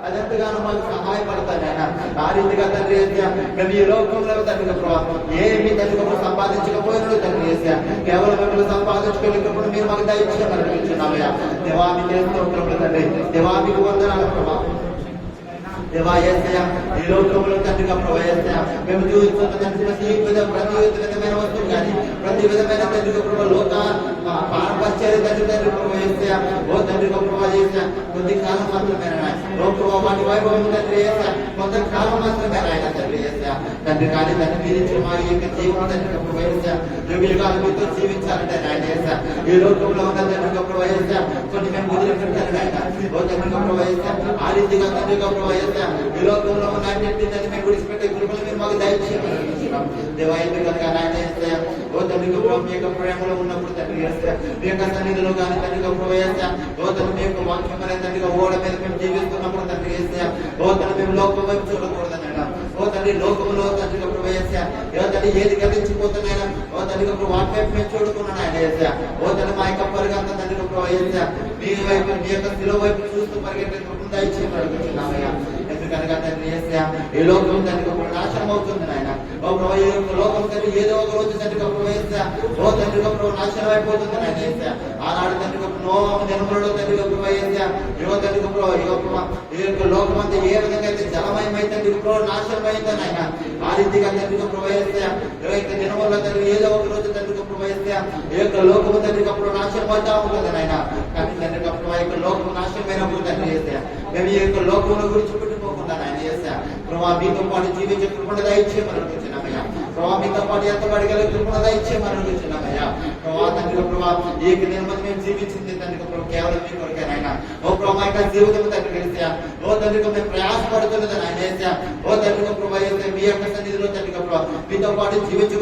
అదంతగానో మాకు సహాయపడతాను ఆయన. ఆ రీతిగా తండ్రి మేము ఈ లోకంలో తండ్రి ప్రభావ ఏమి తండ్రి సంపాదించకపోయినా తండ్రి కేవలం మిమ్మల్ని సంపాదించుకోలేకపోయినా మీరు మాకు దయచేయమని అడుగుతున్నామయ్యా. దేవా మీకు స్తోత్రములు తండ్రి. దేవా మీకు వందనాలు ప్రభావ. దేవా యేసయ్యా ఈ లోకంలో తండ్రిగా ప్రభావ యేసయ్యా మేము జీవిస్తున్న తండ్రి ప్రతి విధమైన వస్తువు కానీ ప్రతి విధమైన తండ్రిగా ప్రభావ లోక పారపరిచే తండ్రి ప్రభావ యేసయ్యా ఓ తండ్రిగా ప్రభావ యేసయ్యా కొద్ది కాలం మాత్రమేనా ఓ ప్రభావ వాటి వైభవం తండ్రి యేసయ్యా కొంత కాలం మాత్రమేనా ఆయన తండ్రి యేసయ్యా తండ్రి కానీ తండ్రి మీరు ఇచ్చిన మా యొక్క జీవనం తండ్రిగా ప్రభావ యేసయ్యా యుగాలు మీతో జీవించాలంటే ఆయన యేసయ్యా ఈ లోకంలో ఉన్న తండ్రిగా ప్రభావ యేసయ్యా కొన్ని మేము వదిలిపెట్టారు ఆయన ఓ తండ్రిగా ప్రభావ యేసయ్యా ఆ రీతిగా తండ్రిగా ప్రభావ యేసయ్యా ఈ లోకంలో ఉన్న మేము విడిచిపెట్టే కృపలు మీరు మాకు దయచేయాలి. దేవా ఎందుకనగా ఆయన యేసయ్యా ఓ తండ్రిగా ప్రభావ మీ యొక్క ప్రేమలో ఉన్నప్పుడు తండ్రి యేసయ్యా మీ యొక్క సన్నిధిలో కానీ తండ్రిగా ప్రభావ యేసయ్యా ఓ తండ్రి మీ యొక్క వాక్యం అనే తండ్రిగా ఓడ మీద మేము జీవిస్తున్నప్పుడు తండ్రి యేసయ్యా ఓ తండ్రి మేము లోకం వైపు చూడకూడదన్నాడు. ఓ తండ్రి లోకంలో తండ్రిగా ప్రభావ యేసయ్యా ఓ తండ్రి ఏది గతించిపోతున్నాయన ఓ తండ్రిగా ప్రభావ వాటి వైపు మేము చూడుకున్నాను ఆయన యేసయ్యా ఓ తండ్రి మా యొక్క పరిగంత తండ్రిగా ప్రభావ యేసయ్యా మీ వైపు మీ యొక్క శిలువ వైపు చూస్తూ పరిగెట్టే దయచేయమని అడుగుతున్నామయ్యా. ఎందుకనగా తండ్రి యేసయ్యా ఈ లోకం తండ్రి నాశనం అవుతుంది నాయన. ఓ ప్రభావ ఈ లోకం తండ్రి ఏదో ఒక రోజు తండ్రి ప్రభావ యేసయ్యా ఓ తండ్రి ప్రభావ నాశనం అయిపోతుంది నాయన యేసయ్యా. ఆనాడు తండ్రి నోవహు దినములలో తండ్రి ప్రభావ యేసయ్యా యువ తండ్రి ప్రభావ ఈ యొక్క లోకం అంతా ఏ విధంగా అయితే జలమయమై తండ్రి ప్రభావ నాశనం అయిందని ఆయన ఆ రీతిగా తండ్రి ప్రభావ యేసయ్యా ఈ యొక్క దినములలో తండ్రి ఏదో ఒక రోజు తండ్రి ప్రభావ యేసయ్యా ఈ యొక్క లోకము తండ్రి ప్రభావ నాశనం అవుతా ఉంటుంది నాయన. కానీ తండ్రి ప్రభావ ఈ యొక్క లోకం నాశనమైనప్పుడు తండ్రి యేసయ్యా మేము ఈ యొక్క లోకంలో గురించి పెట్టుకోకుండా ఆయన యేసయ్యా ప్రభావ మీతో పాటు జీవించే కృపణ దయచేయమని అడుగుతున్నామయ్యా. ప్రభావ మీతో పాటు ఎంత పడగల కృపణ దయచేయమని అడుగుతున్నామయ్యా. ప్రభావ తండ్రి ప్రభావ ఈ నిర్మతి మేము జీవించింది తండ్రి ప్రభావ కేవలం మీ కొరకేనాయన. ఓ ప్రభావ యొక్క జీవితం తండ్రి యేసయ్యా ఓ తండ్రి మేము ప్రయాసపడుతున్నదని ఆయన యేసయ్యా ఓ తండ్రి ప్రభావ యేసయ్యా మీ యొక్క సన్నిధిలో తండ్రి ప్రభావ మీతో పాటు జీవించిన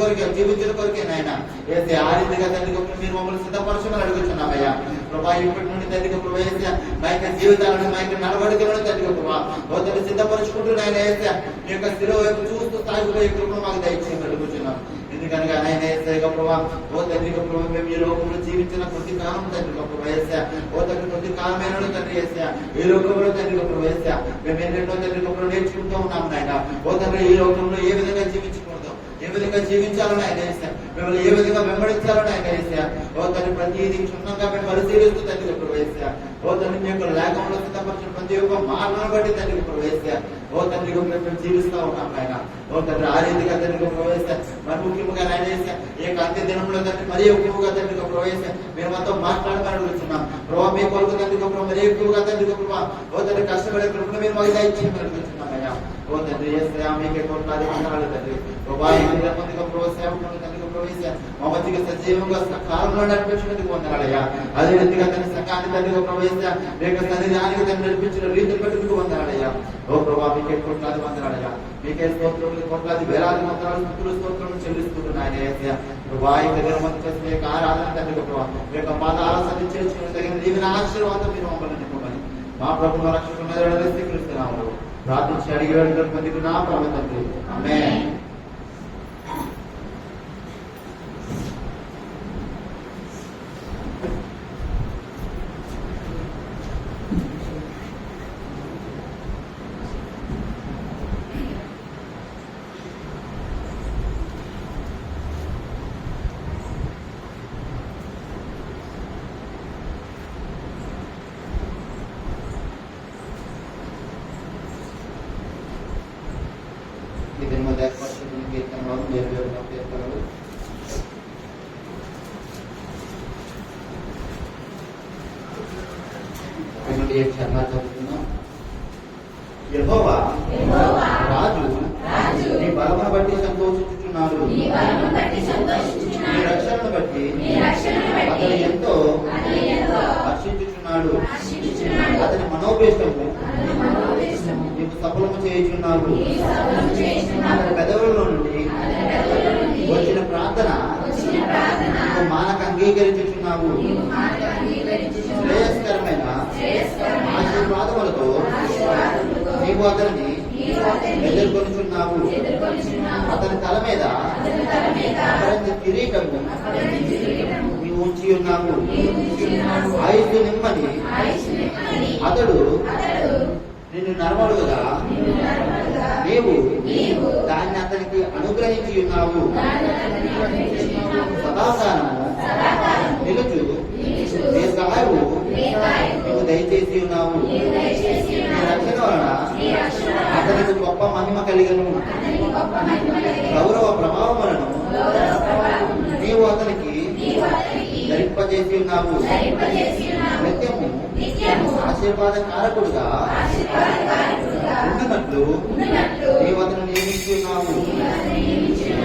కొరకేనాయన యేసయ్యా ఆ రీతిగా తండ్రి మీరు మమ్మల్ని సిద్ధపరచమని అడుగుతున్నామయ్యా. ప్రభావ ఇప్పటి నుండి తండ్రి ప్రభావ యేసయ్యా మా యొక్క జీవితాలను మా యొక్క నడవడికలను తండ్రి ప్రభావ ఓ తండ్రి సిద్ధపరచుకుంటూ ఆయన యేసయ్యా మీ యొక్క శిలువ వైపు చూస్తూ సాగిపోయే కృపను మాకు దయచేయమని అడుగుతున్నాం. ఎందుకనగా ఆయన యేసయ్యా ప్రభావ ఓ తండ్రి ప్రభావ మేము ఈ లోకంలో జీవించిన కొద్ది కాలం తండ్రి ప్రభావ యేసయ్యా ఓ తండ్రి కొద్ది కాలమైన తండ్రి యేసయ్యా ఈ లోకంలో తండ్రి ప్రభావ యేసయ్యా మేము ఎన్నెన్నో తండ్రి ప్రభావ నేర్చుకుంటూ ఉన్నాము నాయన. ఓ తండ్రి ఈ లోకంలో ఏ విధంగా జీవించకూడదు ఏ విధంగా జీవించాలని ఆయన యేసయ్యా మిమ్మల్ని ఏ విధంగా వెంబడించాలని ఆయన యేసయ్యా ఓ తండ్రి ప్రతిదీ క్షుణ్ణంగా మేము పరిశీలిస్తూ తండ్రి ప్రభావ యేసయ్యా ఓ తండ్రి మీ యొక్క లేఖంలో సిద్ధపరిచిన ప్రతి ఒక్క మార్గం బట్టి తండ్రి ప్రభావ యేసయ్యా ఓ తండ్రి మేము జీవిస్తూ ఉన్నాం ఆయన. ఓ తండ్రి ఆ రీతిగా తండ్రి ప్రభావ యేసయ్యా మరి ముఖ్యంగా ఆయన యేసయ్యా ఈ యొక్క అంత్య దినంలో తండ్రి మరీ ఎక్కువగా తండ్రి ప్రభావ యేసయ్యా మేము మాతో మాట్లాడమని అడుగుతున్నాం. ప్రభావ మీ కొరకు తండ్రి ప్రభావ మరీ ఎక్కువగా తండ్రి ప్రభావ ఓ తండ్రి కష్టపడే కృపను మీరు మాకు దయచేయమని అడుగుతున్నామయ్యా. ఓ తండ్రి యేసయ్యా మీకే కోట్లాది వందనాలు తండ్రి ప్రభావ ఈ మందిగా ప్రభావ సేవకులను తండ్రి ప్రభావ యేసయ్యా మా మధ్యగా సజీవంగా కాలంలో నడిపించినందుకు వందనాలయ్యా. అదే రీతిగా తండ్రి సంఘాన్ని తండ్రిగా ప్రభావ యేసయ్యా మీ యొక్క సన్నిధానికి తండ్రి నడిపించిన రీతిని పెట్టుకు వందనాలయ్యా. ఓ ప్రభావ మీకే కోట్లాది వందనాలయ్యా. మీకే స్తోత్రములు కోట్లాది వేలాది వందనాలు స్తుతులు స్తోత్రములు చెల్లిస్తున్నాయన యేసయ్యా. ప్రభావ ఈ దగ్గర మంది చేసిన యొక్క ఆరాధన తండ్రి ప్రభావ మీ యొక్క పాదాల సన్నిధి చేర్చుకుని తగిన దీవెన ఆశీర్వాదం మీరు మమ్మల్ని నింపమని మా ప్రభువు రక్షకుడు స్వీకరిస్తున్నాము ప్రార్థించి అడిగి వేడుకలు పొందుకున్నా ప్రభు తండ్రి ఆమేన్. యెహోవా రాజు నీ బలమును బట్టి సంతోషించుచున్నాడు, నీ రక్షణను బట్టి అతను ఎంతో హర్షించుచున్నాడు. అతని మనోభీష్టము నీకు సఫలము చేయుచున్నాడు. అతని పెదవులలో నుండి వచ్చిన ప్రార్థన నీకు మానక అంగీకరించుచున్నావు. శ్రేయస్కరమైన ఆశీర్వాదములతో నీవు అతనిని ఎదుర్కొనుచున్నావు. అతని తల మీద అపరంజి కిరీటము నీవు ఉంచి ఉన్నావు. ఆయుష్ను నిమ్మని అతడు నిన్ను నడవడుగా నీవు దాన్ని అతనికి అనుగ్రహించి ఉన్నావు. సదాకాలము నిలుచు దీర్ఘాయువు నీవు దయచేసి ఉన్నావు. నీ రక్షణ వలన అతనికి గొప్ప మహిమ కలిగను. గౌరవ ప్రభావములను నీవు అతనికి ధరింపజేసి ఉన్నావు. నిత్యము ఆశీర్వాద కారకుడుగా ఉండునట్లు నీవు అతను నియమించి ఉన్నావు.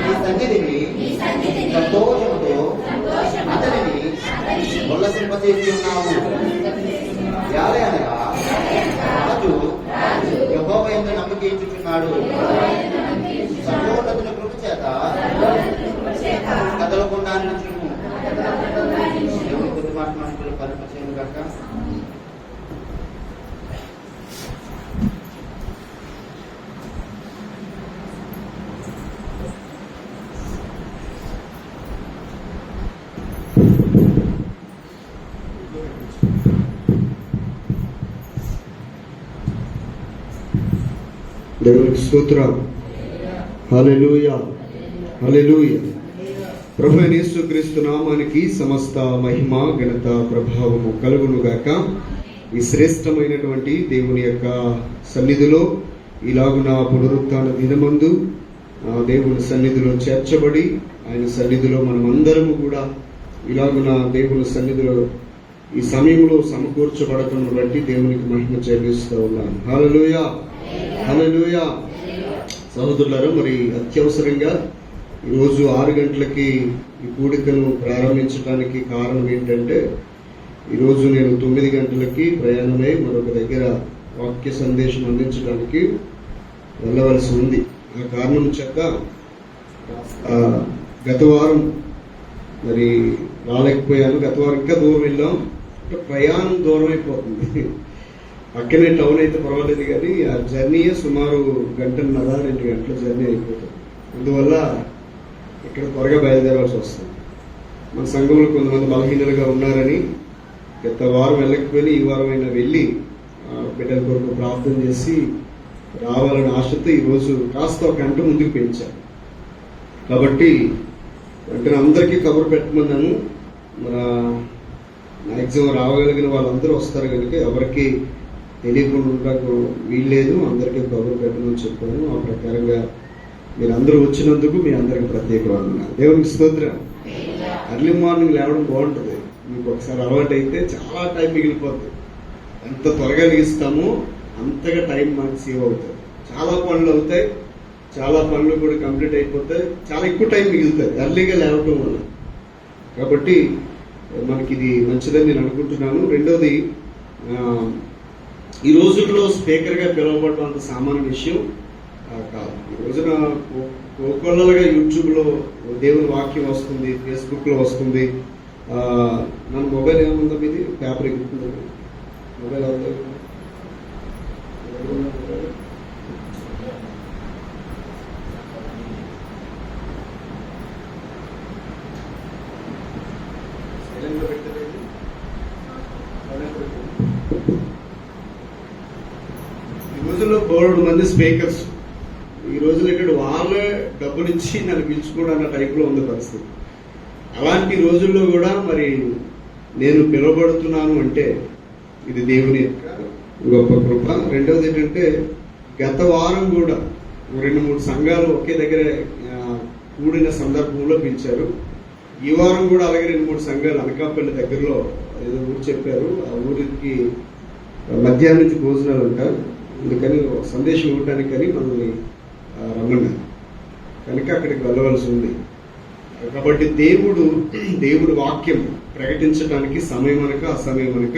ఈ సన్నిధిని సంతోషముతో అతనిని ఉల్లసింపజేసి ఉన్నావు. యాలయనగా రాజు యెహోవా యందు నమ్మిక ఇచ్చుచున్నాడు. సర్వోన్నతుని కృప చేత కదలకుండా నిలుచును. దేవుని కొద్ది మాట మనసులో పరిపరిచయం కాక. దేవునికి స్తోత్రం. హల్లెలూయా, హల్లెలూయా. ప్రభువైన యేసుక్రీస్తు నామానికి సమస్త మహిమ ఘనత ప్రభావము కలుగును గాక. ఈ శ్రేష్టమైనటువంటి దేవుని యొక్క సన్నిధిలో ఇలాగున పునరుత్థాన దినమందు దేవుని సన్నిధిలో చేర్చబడి ఆయన సన్నిధిలో మనమందరము కూడా ఇలాగున దేవుని సన్నిధిలో ఈ సమయంలో సమకూర్చబడటం బట్టి దేవునికి మహిమ చెల్లిస్తూ ఉన్నాను. హల్లెలూయా, హల్లెలూయా. సహోదరులారా, మరి అత్యవసరంగా ఈరోజు 6 గంటలకి ఈ కూడికను ప్రారంభించడానికి కారణం ఏంటంటే, ఈరోజు నేను 9 గంటలకి ప్రయాణమై మరొక దగ్గర వాక్య సందేశం అందించడానికి వెళ్ళవలసి ఉంది. ఆ కారణం చేత గత వారం మరి రాలేకపోయాను. గత వారం ఇంకా దూరం వెళ్ళాం. ప్రయాణం దూరం అయిపోతుంది. పక్కనే టౌన్ అయితే పర్వాలేదు, కానీ ఆ జర్నీయే సుమారు 1.5 2 గంటల జర్నీ అయిపోతుంది. అందువల్ల ఇక్కడ త్వరగా బయలుదేరాల్సి వస్తుంది. మన సంఘంలో కొంతమంది బలహీనలుగా ఉన్నారని గత వారం వెళ్ళకపోయినా ఈ వారం అయినా వెళ్ళి బిడ్డల కొరకు ప్రార్థన చేసి రావాలని ఆశతో ఈరోజు కాస్త 1 గంట ముందుకు పెంచాను. కాబట్టి అంటే అందరికీ కబురు పెట్టమన్నాను. మన మ్యాక్సిమం రావగలిగిన వాళ్ళందరూ వస్తారు కనుక ఎవరికి తెలియకుండా ఉండకు వీల్లేదు, అందరికీ కబురు పెట్టమని చెప్పాను. ఆ ప్రకారంగా మీరు అందరూ వచ్చినందుకు మీ అందరికి ప్రత్యేక వందనాలు. దేవునికి స్తోత్రం. ఎర్లీ మార్నింగ్ లేవడం బాగుంటుంది. మీకు ఒకసారి అలవాటు అయితే చాలా టైం మిగిలిపోతుంది. ఎంత త్వరగా లెగిస్తామో అంతగా టైం మనకు సేవ్ అవుతుంది. చాలా పనులు అవుతాయి, చాలా పనులు కూడా కంప్లీట్ అయిపోతాయి, చాలా ఎక్కువ టైం మిగులుతుంది ఎర్లీగా లేవటం వల్ల. కాబట్టి మనకి ఇది మంచిదని నేను అనుకుంటున్నాను. రెండోది, ఈ రోజుల్లో స్పీకర్గా పిలువబడడం అంత సామాన్య విషయం కాదు. ఈ రోజున కోకొల్లలుగా యూట్యూబ్లో దేవుని వాక్యం వస్తుంది, ఫేస్బుక్లో వస్తుంది. మన మొబైల్ ఏముందో మీది పేపర్ ఎక్కుతుంది. మొబైల్ అవుతుంది. ఈ రోజుల్లో 3 మంది స్పీకర్స్. ఈ రోజులో ఇక్కడ వాళ్ళే డబ్బులు ఇచ్చి నన్ను పిలుచుకోవడం అన్న టైప్లో ఉంది పరిస్థితి. అలాంటి రోజుల్లో కూడా మరి నేను పిలువబడుతున్నాను అంటే ఇది దేవుని యొక్క గొప్ప కృప. రెండవది ఏంటంటే, గత వారం కూడా 2-3 సంఘాలు ఒకే దగ్గర కూడిన సందర్భంలో పిలిచారు. ఈ వారం కూడా అలాగే 2-3 సంఘాలు అనకాపల్లి దగ్గరలో ఏదో ఊరు చెప్పారు. ఆ ఊరికి మధ్యాహ్నం నుంచి భోజనాలు ఉంటారు. అందుకని సందేశం ఇవ్వడానికి అని మనల్ని రమ్మన్నారు కనుక అక్కడికి వెళ్ళవలసి ఉంది. కాబట్టి దేవుడు వాక్యం ప్రకటించడానికి సమయం అనక అసమయం అనక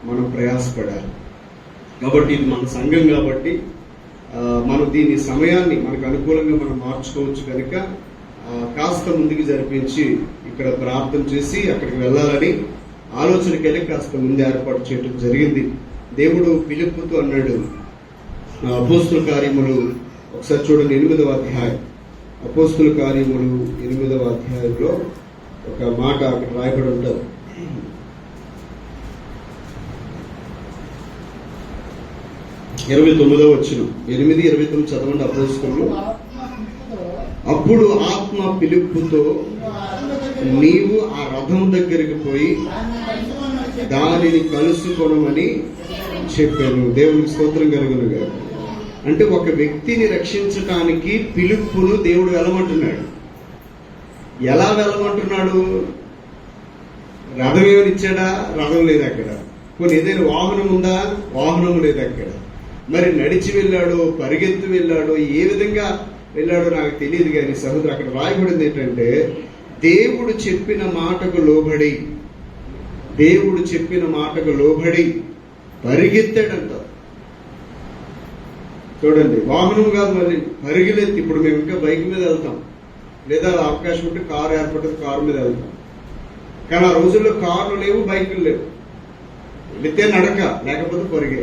మనం ప్రయాసపడాలి. కాబట్టి ఇది మన సంఘం కాబట్టి మనం దీని సమయాన్ని మనకు అనుకూలంగా మనం మార్చుకోవచ్చు కనుక కాస్త ముందుకు జరిపించి ఇక్కడ ప్రార్థన చేసి అక్కడికి వెళ్ళాలని ఆలోచనకి వెళ్ళి కాస్త ముందు ఏర్పాటు చేయడం జరిగింది. దేవుడు ఫిలిప్పుతో అన్నాడు, అపోస్తుల కార్యములు ఒకసారి చూడండి 8వ అధ్యాయం. అపోస్తుల కార్యములు 8వ అధ్యాయంలో ఒక మాట అక్కడ రాయబడి ఉంటారు. 29వ వచనం, 8:29 చదవండి అపోస్తలులు. అప్పుడు ఆత్మ ఫిలిప్పుతో, నీవు ఆ రథం దగ్గరికి పోయి దానిని కలుసుకొనమని చెప్పాను. దేవునికి స్తోత్రం కలుగునుగా. అంటే ఒక వ్యక్తిని రక్షించటానికి ఫిలిప్పును దేవుడు వెళ్ళమంటున్నాడు. ఎలా వెళ్ళమంటున్నాడు? రథం ఏమైనా ఇచ్చాడా? రథం లేదు అక్కడ. కొన్ని ఏదైనా వాహనం ఉందా? వాహనం లేదు అక్కడ. మరి నడిచి వెళ్ళాడో, పరిగెత్తి వెళ్ళాడో, ఏ విధంగా వెళ్ళాడో నాకు తెలియదు. కానీ సహోదరు, అక్కడ రాయబడింది ఏంటంటే, దేవుడు చెప్పిన మాటకు లోబడి, దేవుడు చెప్పిన మాటకు లోబడి పరిగెత్తాడంట. చూడండి, వాహనం కాదు, మళ్ళీ పరిగెత్తి. ఇప్పుడు మేము ఇంకా బైక్ మీద వెళ్తాం, లేదా అవకాశం ఉంటే కారు ఏర్పడుతుంది, కారు మీద వెళ్తాం. కానీ ఆ రోజుల్లో కార్లు లేవు, బైకులు లేవు. వెళితే నడక, లేకపోతే పరిగే.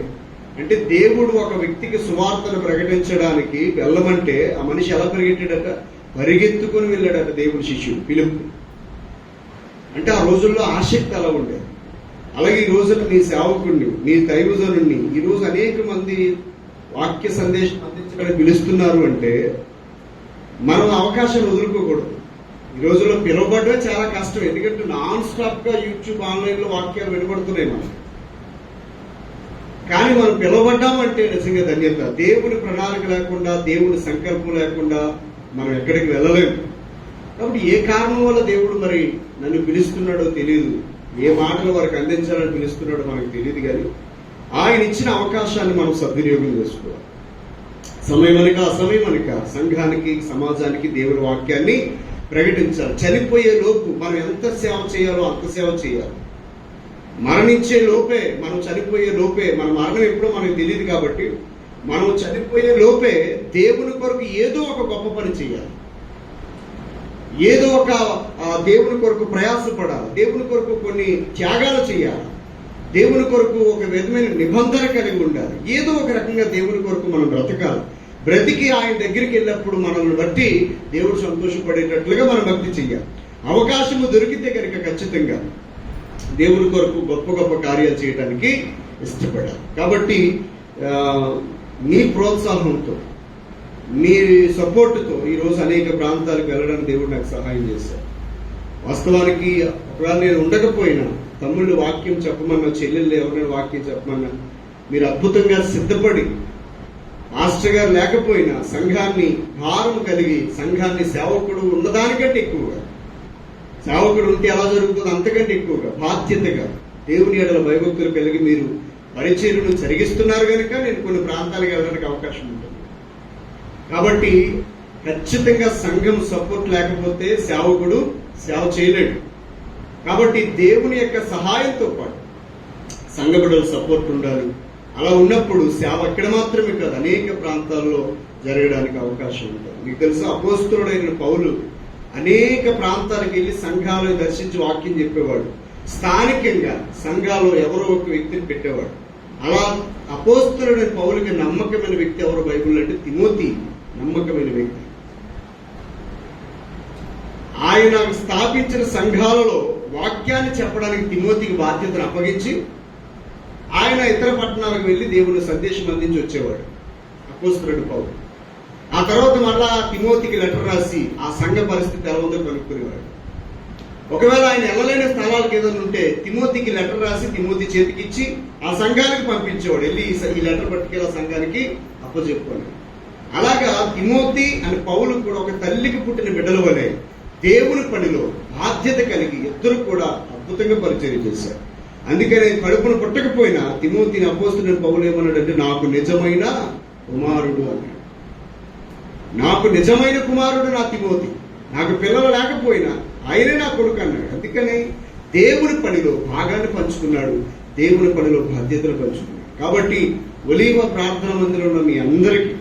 అంటే దేవుడు ఒక వ్యక్తికి సువార్తను ప్రకటించడానికి వెళ్ళమంటే ఆ మనిషి ఎలా పరిగెట్టాడట? పరిగెత్తుకుని వెళ్ళాడట దేవుడి శిష్యుడు ఫిలిప్పు. అంటే ఆ రోజుల్లో ఆసక్తి అలా ఉండేది. అలాగే ఈ రోజున నీ సేవకుడిని, నీ దైవజనుడిని ఈరోజు అనేక మంది వాక్య సందేశం అందించడానికి పిలుస్తున్నారు అంటే మనం అవకాశం వదులుకోకూడదు. ఈ రోజుల్లో పిలువబడమే చాలా కష్టం. ఎందుకంటే నాన్ స్టాప్ గా యూట్యూబ్, ఆన్లైన్ లో వాక్యాలు వినబడుతున్నాయి మనం. కానీ మనం పిలువబడ్డామంటే నిజంగా ధన్యత. దేవుని ప్రణాళిక లేకుండా, దేవుని సంకల్పం లేకుండా మనం ఎక్కడికి వెళ్ళలేము. కాబట్టి ఏ కారణం వల్ల దేవుడు మరి నన్ను పిలుస్తున్నాడో తెలియదు, ఏ మాటలు వారికి అందించాలని పిలుస్తున్నాడో మనకు తెలియదు. కానీ ఆయన ఇచ్చిన అవకాశాన్ని మనం సద్వినియోగం చేసుకోవాలి. సమయమనక అసమయమనక సంఘానికి, సమాజానికి దేవుని వాక్యాన్ని ప్రకటించాలి. చనిపోయే లోపు మనం ఎంత సేవ చేయాలో అంత సేవ చేయాలి. మరణించే లోపే, మనం చనిపోయే లోపే, మన మరణం ఎప్పుడో మనకు తెలియదు కాబట్టి మనం చనిపోయే లోపే దేవుని కొరకు ఏదో ఒక గొప్ప పని చేయాలి. ఏదో ఒక దేవుని కొరకు ప్రయాసపడాలి. దేవుని కొరకు కొన్ని త్యాగాలు చేయాలి. దేవుని కొరకు ఒక విధమైన నిబంధన కలిగి ఉండాలి. ఏదో ఒక రకంగా దేవుని కొరకు మనం బ్రతకాలి. బ్రతికి ఆయన దగ్గరికి వెళ్ళినప్పుడు మనల్ని బట్టి దేవుడు సంతోషపడేటట్లుగా మనం భక్తి చెయ్యాలి. అవకాశము దొరికితే కనుక ఖచ్చితంగా దేవుని కొరకు గొప్ప గొప్ప కార్యాలు చేయడానికి ఇష్టపడాలి. కాబట్టి మీ ప్రోత్సాహంతో, మీ సపోర్టుతో ఈరోజు అనేక ప్రాంతాలకు వెళ్ళడానికి దేవుడు నాకు సహాయం చేశారు. వాస్తవానికి ఒకవేళ నేను ఉండకపోయినా, తమ్ముళ్ళు వాక్యం చెప్పమన్నా, చెల్లెళ్ళు ఎవరైనా వాక్యం చెప్పమన్నా, మీరు అద్భుతంగా సిద్ధపడి, మాస్టర్ గారు లేకపోయినా సంఘాన్ని భారం కలిగి, సంఘాన్ని సేవకుడు ఉన్నదానికంటే ఎక్కువగా, సేవకుడు ఉంటే ఎలా జరుగుతుందో అంతకంటే ఎక్కువగా బాధ్యతగా దేవుని ఎడల భయభక్తులు కలిగి మీరు పరిచర్యను జరిగిస్తున్నారు కనుక నేను కొన్ని ప్రాంతాలకు వెళ్ళడానికి అవకాశం ఉంటుంది. కాబట్టి ఖచ్చితంగా సంఘం సపోర్ట్ లేకపోతే సేవకుడు సేవ చేయలేడు. కాబట్టి దేవుని యొక్క సహాయంతో పాటు సంఘ బిడ్డల సపోర్ట్ ఉండాలి. అలా ఉన్నప్పుడు సేవ ఇక్కడ మాత్రమే కాదు, అనేక ప్రాంతాల్లో జరగడానికి అవకాశం ఉంటుంది. మీకు తెలుసు, అపోస్తలుడైన పౌలు అనేక ప్రాంతాలకు వెళ్ళి సంఘాలను దర్శించి వాక్యం చెప్పేవాడు. స్థానికంగా సంఘాల్లో ఎవరో ఒక వ్యక్తిని పెట్టేవాడు. అలా అపోస్తలుడైన పౌలుకి నమ్మకమైన వ్యక్తి ఎవరు బైబిల్ అంటే తిమోతి నమ్మకమైన వ్యక్తి. ఆయన స్థాపించిన సంఘాలలో వాక్యాన్ని చెప్పడానికి తిమోతికి బాధ్యతను అప్పగించి ఆయన ఇతర పట్టణాలకు వెళ్ళి దేవుని సందేశం అందించి వచ్చేవాడు అపోస్తలుడు పౌలు. ఆ తర్వాత మళ్ళా తిమోతికి లెటర్ రాసి ఆ సంఘ పరిస్థితి ఎలా ఉందో కనుక్కునేవాడు. ఒకవేళ ఆయన వెళ్ళలేని స్థలాలకు ఏదైనా ఉంటే తిమోతికి లెటర్ రాసి తిమోతి చేతికిచ్చి ఆ సంఘానికి పంపించేవాడు. వెళ్ళి ఈ లెటర్ పట్టుకెళ్ళి ఆ సంఘానికి అప్పచెప్పుకోండి. అలాగా తిమోతి అని పౌలు కూడా ఒక తల్లికి పుట్టిన బిడ్డల వలె దేవుని పనిలో బాధ్యత కలిగి ఇద్దరు కూడా అద్భుతంగా పరిచర్య చేశారు. అందుకనే కడుపును పుట్టకపోయినా తిమోతిని అపోస్తలుడైన పౌలు ఏమన్నాడంటే, నాకు నిజమైన కుమారుడు అన్నాడు. నాకు నిజమైన కుమారుడు నా తిమోతి. నాకు పిల్లలు లేకపోయినా ఆయనే నా కొడుకు అన్నాడు. అందుకని దేవుని పనిలో భాగాన్ని పంచుకున్నాడు, దేవుని పనిలో బాధ్యతలు పంచుకున్నాడు. కాబట్టి ఒలీవ ప్రార్థన మందిరంలో మీ అందరికీ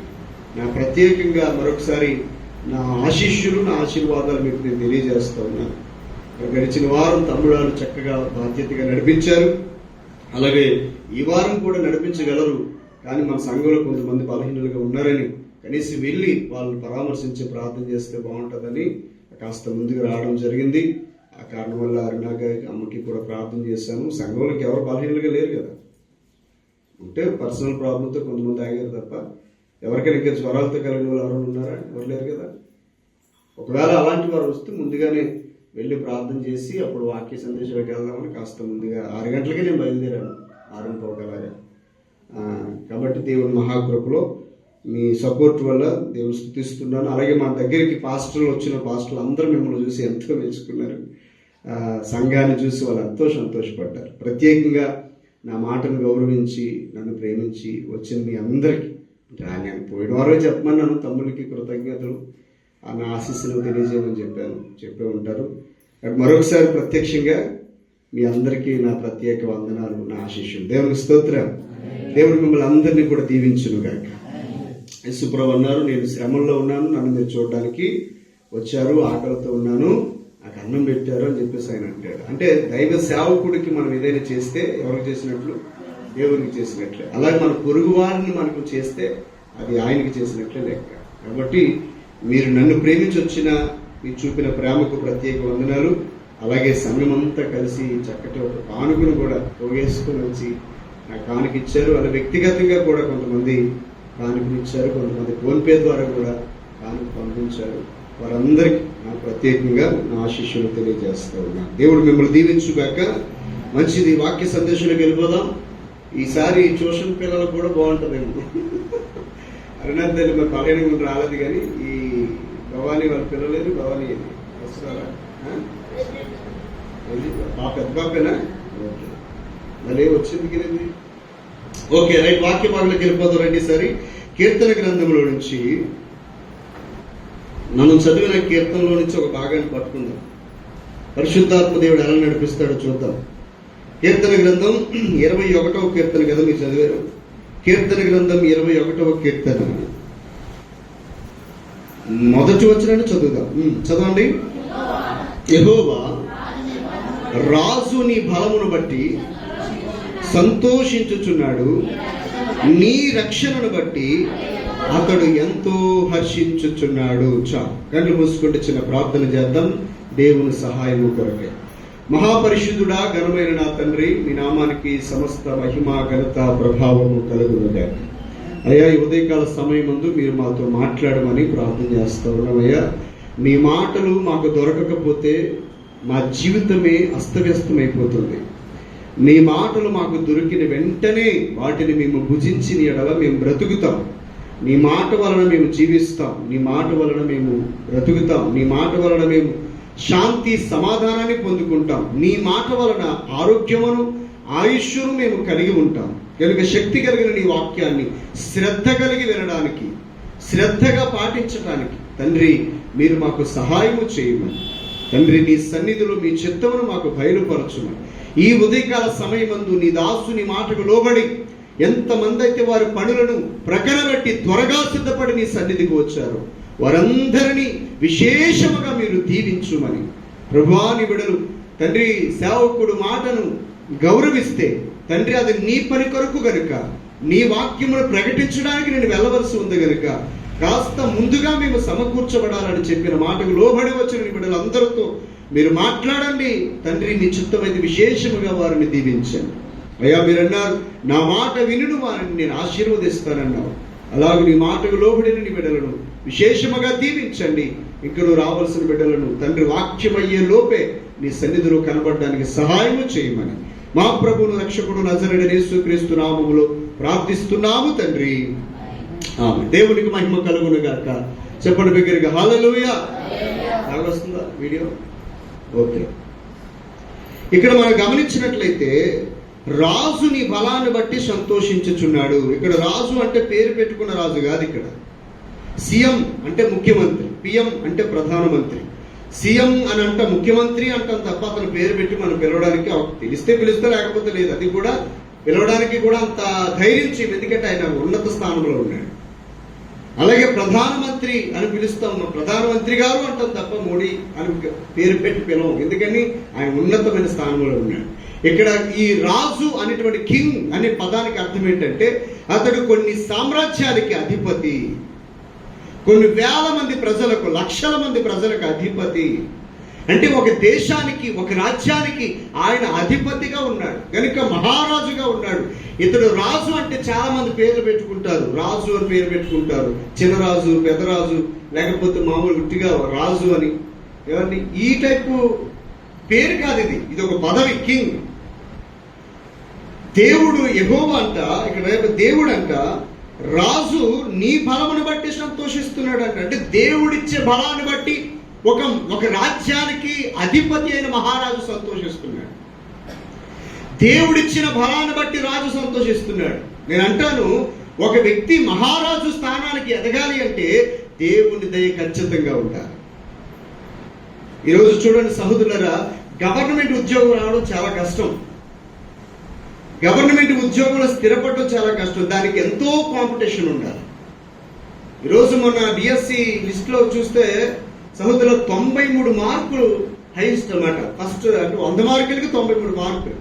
నా ప్రత్యేకంగా మరొకసారి నా ఆశీస్సులు, నా ఆశీర్వాదాలు మీకు నేను తెలియజేస్తా ఉన్నాను. గడిచిన వారం తమ్ముడాలు చక్కగా బాధ్యతగా నడిపించారు. అలాగే ఈ వారం కూడా నడిపించగలరు. కానీ మన సంఘంలో కొంతమంది బలహీనులుగా ఉన్నారని కనీసం వెళ్ళి వాళ్ళని పరామర్శించి ప్రార్థన చేస్తే బాగుంటుందని కాస్త ముందుకు రావడం జరిగింది. ఆ కారణం వల్ల అరుణాగా అమ్మకి కూడా ప్రార్థన చేశాము. సంఘంలోకి ఎవరు బలహీనులుగా లేరు కదా. ఉంటే పర్సనల్ ప్రాబ్లంతో కొంతమంది ఆగారు తప్ప ఎవరికైనా ఇంకా జ్వరాలతో కలిగిన వాళ్ళు ఎవరైనా ఉన్నారా? ఎవరు లేరు కదా. ఒకవేళ అలాంటి వారు వస్తే ముందుగానే వెళ్ళి ప్రార్థన చేసి అప్పుడు వాక్య సందేశాలకు వెళ్దామని కాస్త ముందుగా 6 గంటలకే నేను బయలుదేరాను, 6:15 కాబట్టి దేవుని మహాకృపలో మీ సపోర్ట్ వల్ల దేవుని స్తుతిస్తున్నాను. అలాగే మా దగ్గరికి పాస్టర్లు వచ్చిన పాస్టర్లు అందరూ మిమ్మల్ని చూసి ఎంతో మెచ్చుకున్నారు. సంఘాన్ని చూసి వాళ్ళు ఎంతో సంతోషపడ్డారు. ప్రత్యేకంగా నా మాటను గౌరవించి నన్ను ప్రేమించి వచ్చిన మీ అందరికీ నేను పోయిన వారో చెప్పమన్నాను, తమ్ముళ్ళకి కృతజ్ఞతలు నా ఆశీస్సులు తెలియజేయమని చెప్పే ఉంటారు. మరొకసారి ప్రత్యక్షంగా మీ అందరికీ నా ప్రత్యేక వందనాలు, నా ఆశీస్సులు. దేవునికి స్తోత్రం. దేవుడు మిమ్మల్ని అందరినీ కూడా దీవించును గాక. యేసుప్రభు అన్నారు, నేను శ్రమంలో ఉన్నాను, నన్ను మీరు చూడడానికి వచ్చారు, ఆకలితో ఉన్నాను, నాకు అన్నం పెట్టారు అని చెప్పేసి ఆయన అంటాడు. అంటే దైవ సేవకుడికి మనం ఏదైనా చేస్తే ఎవరికి చేసినట్లు? దేవునికి చేసినట్లే. అలాగే మన పొరుగు వారిని మనకు చేస్తే అది ఆయనకి చేసినట్లే లెక్క. కాబట్టి మీరు నన్ను ప్రేమించి వచ్చిన మీరు చూపిన ప్రేమకు ప్రత్యేక వందనాలు. అలాగే సంఘమంతా కలిసి చక్కటి ఒక కానుకను కూడా పోగేసుకొని వచ్చి నా కానుకిచ్చారు. అలా వ్యక్తిగతంగా కూడా కొంతమంది కానుకనిచ్చారు, కొంతమంది ఫోన్పే ద్వారా కూడా కానుక పంపించారు. వారందరికీ నా ప్రత్యేకంగా నా ఆశీస్సులు తెలియజేస్తూ ఉన్నాను. దేవుడు మిమ్మల్ని దీవించుగాక. మంచిది, వాక్య సందేశాలకు వెళ్ళిపోదాం. ఈసారి ట్యూషన్ పిల్లలకు కూడా బాగుంటుందేమో. అరుణాథ్ మరి పల్లెని రాలేదు, కానీ ఈ భవానీ వాళ్ళ పిల్లలేదు. భవానీ వస్తున్నారా? పెద్ద పాపేనా? ఓకే, మళ్ళీ వచ్చింది కింది. ఓకే రైట్, వాక్య భాగంలోకి వెళ్ళిపోతాం. రండి. సరే, కీర్తన గ్రంథంలో నుంచి మనం చదివిన కీర్తనలో నుంచి ఒక భాగాన్ని పట్టుకుందాం. పరిశుద్ధాత్మ దేవుడు ఎలా నడిపిస్తాడో చూద్దాం. కీర్తన గ్రంథం 21వ కీర్తన కదా మీరు చదివారు. కీర్తన గ్రంథం 21వ కీర్తన మొదటి వచనాన్ని చదువుదాం. చదవండి. యెహోవా రాజు నీ బలమును బట్టి సంతోషించుచున్నాడు, నీ రక్షణను బట్టి అతడు ఎంతో హర్షించుచున్నాడు. కళ్ళు మూసుకుంటే చిన్న ప్రార్థన చేద్దాం దేవుని సహాయము కొరకే. మహాపరిశుద్ధుడా, ఘనమైన నా తండ్రి, మీ నామానికి సమస్త మహిమ ఘనత ప్రభావము కలుగునుగాక. అయ్యా, ఈ ఉదయకాల సమయమందు మీరు మాతో మాట్లాడమని ప్రార్థన చేస్తా ఉన్నామయ్యా. మీ మాటలు మాకు దొరకకపోతే మా జీవితమే అస్తవ్యస్తమైపోతుంది. నీ మాటలు మాకు దొరికిన వెంటనే వాటిని మేము భుజించిన ఎడల మేము బ్రతుకుతాం. నీ మాట వలన మేము జీవిస్తాం, నీ మాట వలన మేము బ్రతుకుతాం, నీ మాట వలన మేము శాంతి సమాధానాన్ని పొందుకుంటాం, నీ మాట వలన ఆరోగ్యమును ఆయుష్ను మేము కలిగి ఉంటాం. కనుక శక్తి కలిగిన నీ వాక్యాన్ని శ్రద్ధ కలిగి వినడానికి, శ్రద్ధగా పాటించడానికి తండ్రి మీరు మాకు సహాయము చేయమని, తండ్రి నీ సన్నిధిలో మీ చిత్తమును మాకు బయలుపరచుమని. ఈ ఉదయకాల సమయమందు నీ దాసుని మాటకు లోబడి ఎంతమంది అయితే వారి పనులను ప్రకటనబెట్టి త్వరగా సిద్ధపడి నీ సన్నిధికి వచ్చారు, వారందరినీ విశేషముగా మీరు దీవించుమని. ప్రభువాని బిడ్డలు తండ్రి సేవకుడు మాటను గౌరవిస్తే తండ్రి అది నీ పని కొరకు గనుక, నీ వాక్యమును ప్రకటించడానికి నేను వెళ్ళవలసి ఉంది గనుక కాస్త ముందుగా మేము సమకూర్చబడాలని చెప్పిన మాటకు లోబడి వచ్చిన నీ బిడ్డలందరితో మీరు మాట్లాడండి తండ్రి. నీ చిత్తమైతే విశేషముగా వారిని దీవించండి అయ్యా. మీరు అన్నారు, నా మాట వినుడు వారిని నేను ఆశీర్వదిస్తానన్నావు. అలాగే నీ మాటకు లోబడిన నీ బిడ్డలను విశేషముగా దీవించండి. ఇక్కడ రావాల్సిన బిడ్డలను తండ్రి వాక్యమయ్యే లోపే నీ సన్నిధిలో కనబడడానికి సహాయము చేయమని మా ప్రభువును రక్షకుడు నజరేయుడైన యేసుక్రీస్తు నామములో ప్రార్థిస్తున్నాము తండ్రి, ఆమేన్. దేవునికి మహిమ కలుగును గాక. చెప్పండి బిగ్గరగా హల్లెలూయా. వస్తుందా వీడియో? ఓకే. ఇక్కడ మనం గమనించినట్లయితే రాజు నీ బలాన్ని బట్టి సంతోషించుచున్నాడు. ఇక్కడ రాజు అంటే పేరు పెట్టుకున్న రాజు కాదు. ఇక్కడ సీఎం అంటే ముఖ్యమంత్రి, పిఎం అంటే ప్రధానమంత్రి. సీఎం అని అంట ముఖ్యమంత్రి అంటాం తప్ప అతను పేరు పెట్టి మనం పిలవడానికి తెలిస్తే పిలుస్తే లేకపోతే లేదు. అది కూడా పిలవడానికి కూడా అంత ధైర్యం చేయం, ఎందుకంటే ఆయన ఉన్నత స్థానంలో ఉన్నాడు. అలాగే ప్రధానమంత్రి అని పిలుస్తాం, ప్రధానమంత్రి గారు అంటాం తప్ప మోడీ అని పేరు పెట్టి పిలవం, ఎందుకని ఆయన ఉన్నతమైన స్థానంలో ఉన్నాడు. ఇక్కడ ఈ రాజు అనేటువంటి కింగ్ అనే పదానికి అర్థం ఏంటంటే అతడు కొన్ని సామ్రాజ్యాలకి అధిపతి, కొన్ని వేల మంది ప్రజలకు, లక్షల మంది ప్రజలకు అధిపతి. అంటే ఒక దేశానికి, ఒక రాజ్యానికి ఆయన అధిపతిగా ఉన్నాడు కనుక మహారాజుగా ఉన్నాడు. ఇతడు రాజు అంటే చాలా మంది పేర్లు పెట్టుకుంటారు, రాజు అని పేరు పెట్టుకుంటారు, చిన్నరాజు, పెద్దరాజు, లేకపోతే మామూలు గుట్టిగా రాజు అని. ఎవరిని ఈ టైపు పేరు కాదు, ఇది ఒక పదవి, కింగ్. దేవుడు యెహోవా అంట, ఇక్కడ దేవుడు అంట రాజు నీ బలమును బట్టి సంతోషిస్తున్నాడు అంట. అంటే దేవుడిచ్చే బలాన్ని బట్టి ఒక రాజ్యానికి అధిపతి అయిన మహారాజు సంతోషిస్తున్నాడు. దేవుడిచ్చిన బలాన్ని బట్టి రాజు సంతోషిస్తున్నాడు. నేను అంటాను, ఒక వ్యక్తి మహారాజు స్థానానికి ఎదగాలి అంటే దేవుని దయ ఖచ్చితంగా ఉండాలి. ఈరోజు చూడండి సహోదరులారా, గవర్నమెంట్ ఉద్యోగం రావడం చాలా కష్టం. గవర్నమెంట్ ఉద్యోగంలో స్థిరపడడం చాలా కష్టం. దానికి ఎంతో కాంపిటీషన్ ఉండాలి. ఈరోజు మొన్న డిఎస్సి లిస్ట్లో చూస్తే సహోదరులు 93 మార్కులు హైయెస్ట్ అన్నమాట. ఫస్ట్ అంటే 100 మార్కులకి 93 మార్కులు.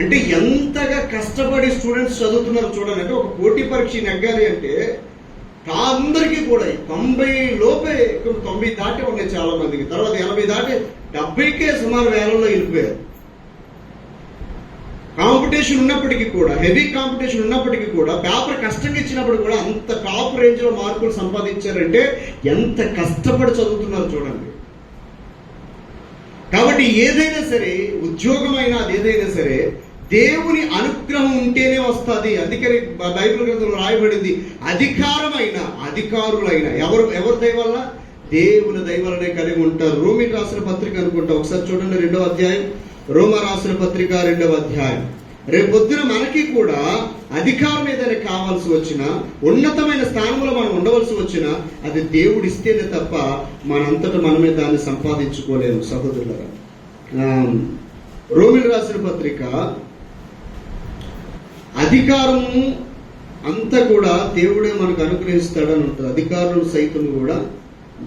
అంటే ఎంతగా కష్టపడి స్టూడెంట్స్ చదువుతున్నారు చూడండి. అంటే ఒక పోటీ పరీక్ష నెగ్గాలి అంటే అందరికీ కూడా 90 లోపే, 90 దాటే ఉన్నాయి చాలా మందికి, తర్వాత 80 దాటి 70కే సుమారు వేలల్లో వెళ్ళిపోయారు. కాంపిటీషన్ ఉన్నప్పటికీ కూడా, హెవీ కాంపిటీషన్ ఉన్నప్పటికీ కూడా, పేపర్ కష్టంగా ఇచ్చినప్పుడు కూడా అంత టాప్ రేంజ్ లో మార్కులు సంపాదించారంటే ఎంత కష్టపడి చదువుతున్నారు చూడండి. కాబట్టి ఏదైనా సరే, ఉద్యోగమైనా అది ఏదైనా సరే దేవుని అనుగ్రహం ఉంటేనే వస్తుంది. అందుకని బైబిల్ గ్రంథంలో రాయబడింది, అధికారమైన అధికారులైన ఎవరు దయ వల్ల? దేవుని దయ వల్లనే కలిగి ఉంటారు. రోమీ రాసిన పత్రిక అనుకుంటా, ఒకసారి చూడండి 2వ అధ్యాయం, రోమా రాసిన పత్రిక 2వ అధ్యాయం. రేపొద్దున మనకి కూడా అధికారం ఏదైనా కావాల్సి వచ్చినా, ఉన్నతమైన స్థానంలో మనం ఉండవలసి వచ్చినా అది దేవుడు ఇస్తేనే తప్ప మనంతటా మనమే దాన్ని సంపాదించుకోలేము సహోదరులారా. రోమిలు రాసిన పత్రిక, అధికారము అంతా కూడా దేవుడే మనకు అనుగ్రహిస్తాడని ఉంటుంది. అధికారులు సైతం కూడా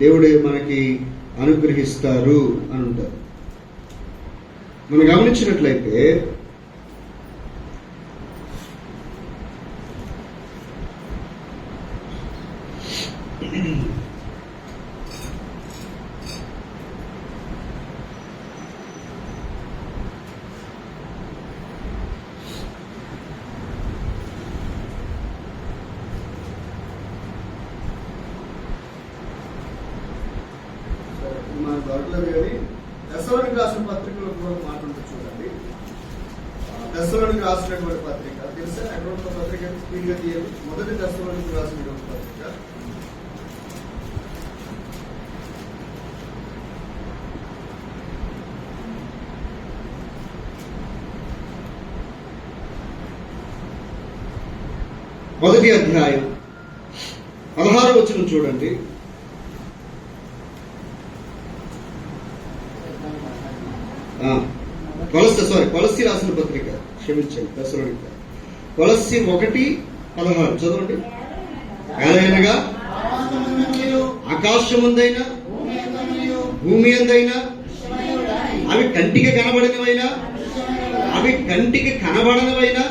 దేవుడే మనకి అనుగ్రహిస్తారు అని ఉంటారు. మనం గమనించినట్లయితే మన దాంట్లో కానీ దశలోనికి రాసిన పత్రికలో కూడా మాట్లాడుతూ చూడండి. దశలోనికి రాసినటువంటి పత్రిక తెలుసా? ఎక్కడ పత్రిక స్పీడ్గా తీయాలి. మొదటి దశలోనికి రాసినటువంటి పత్రిక 1వ అధ్యాయం 16వ వచనం చూడండి. కొలస్సీ రాసిన పత్రిక, క్షమించండి, దశలోనిక, కొలస్సీ 1:16 చదవండి. ఏలైనగా ఆకాశముందైనా భూమి అందైనా అవి కంటికి కనబడనివైనా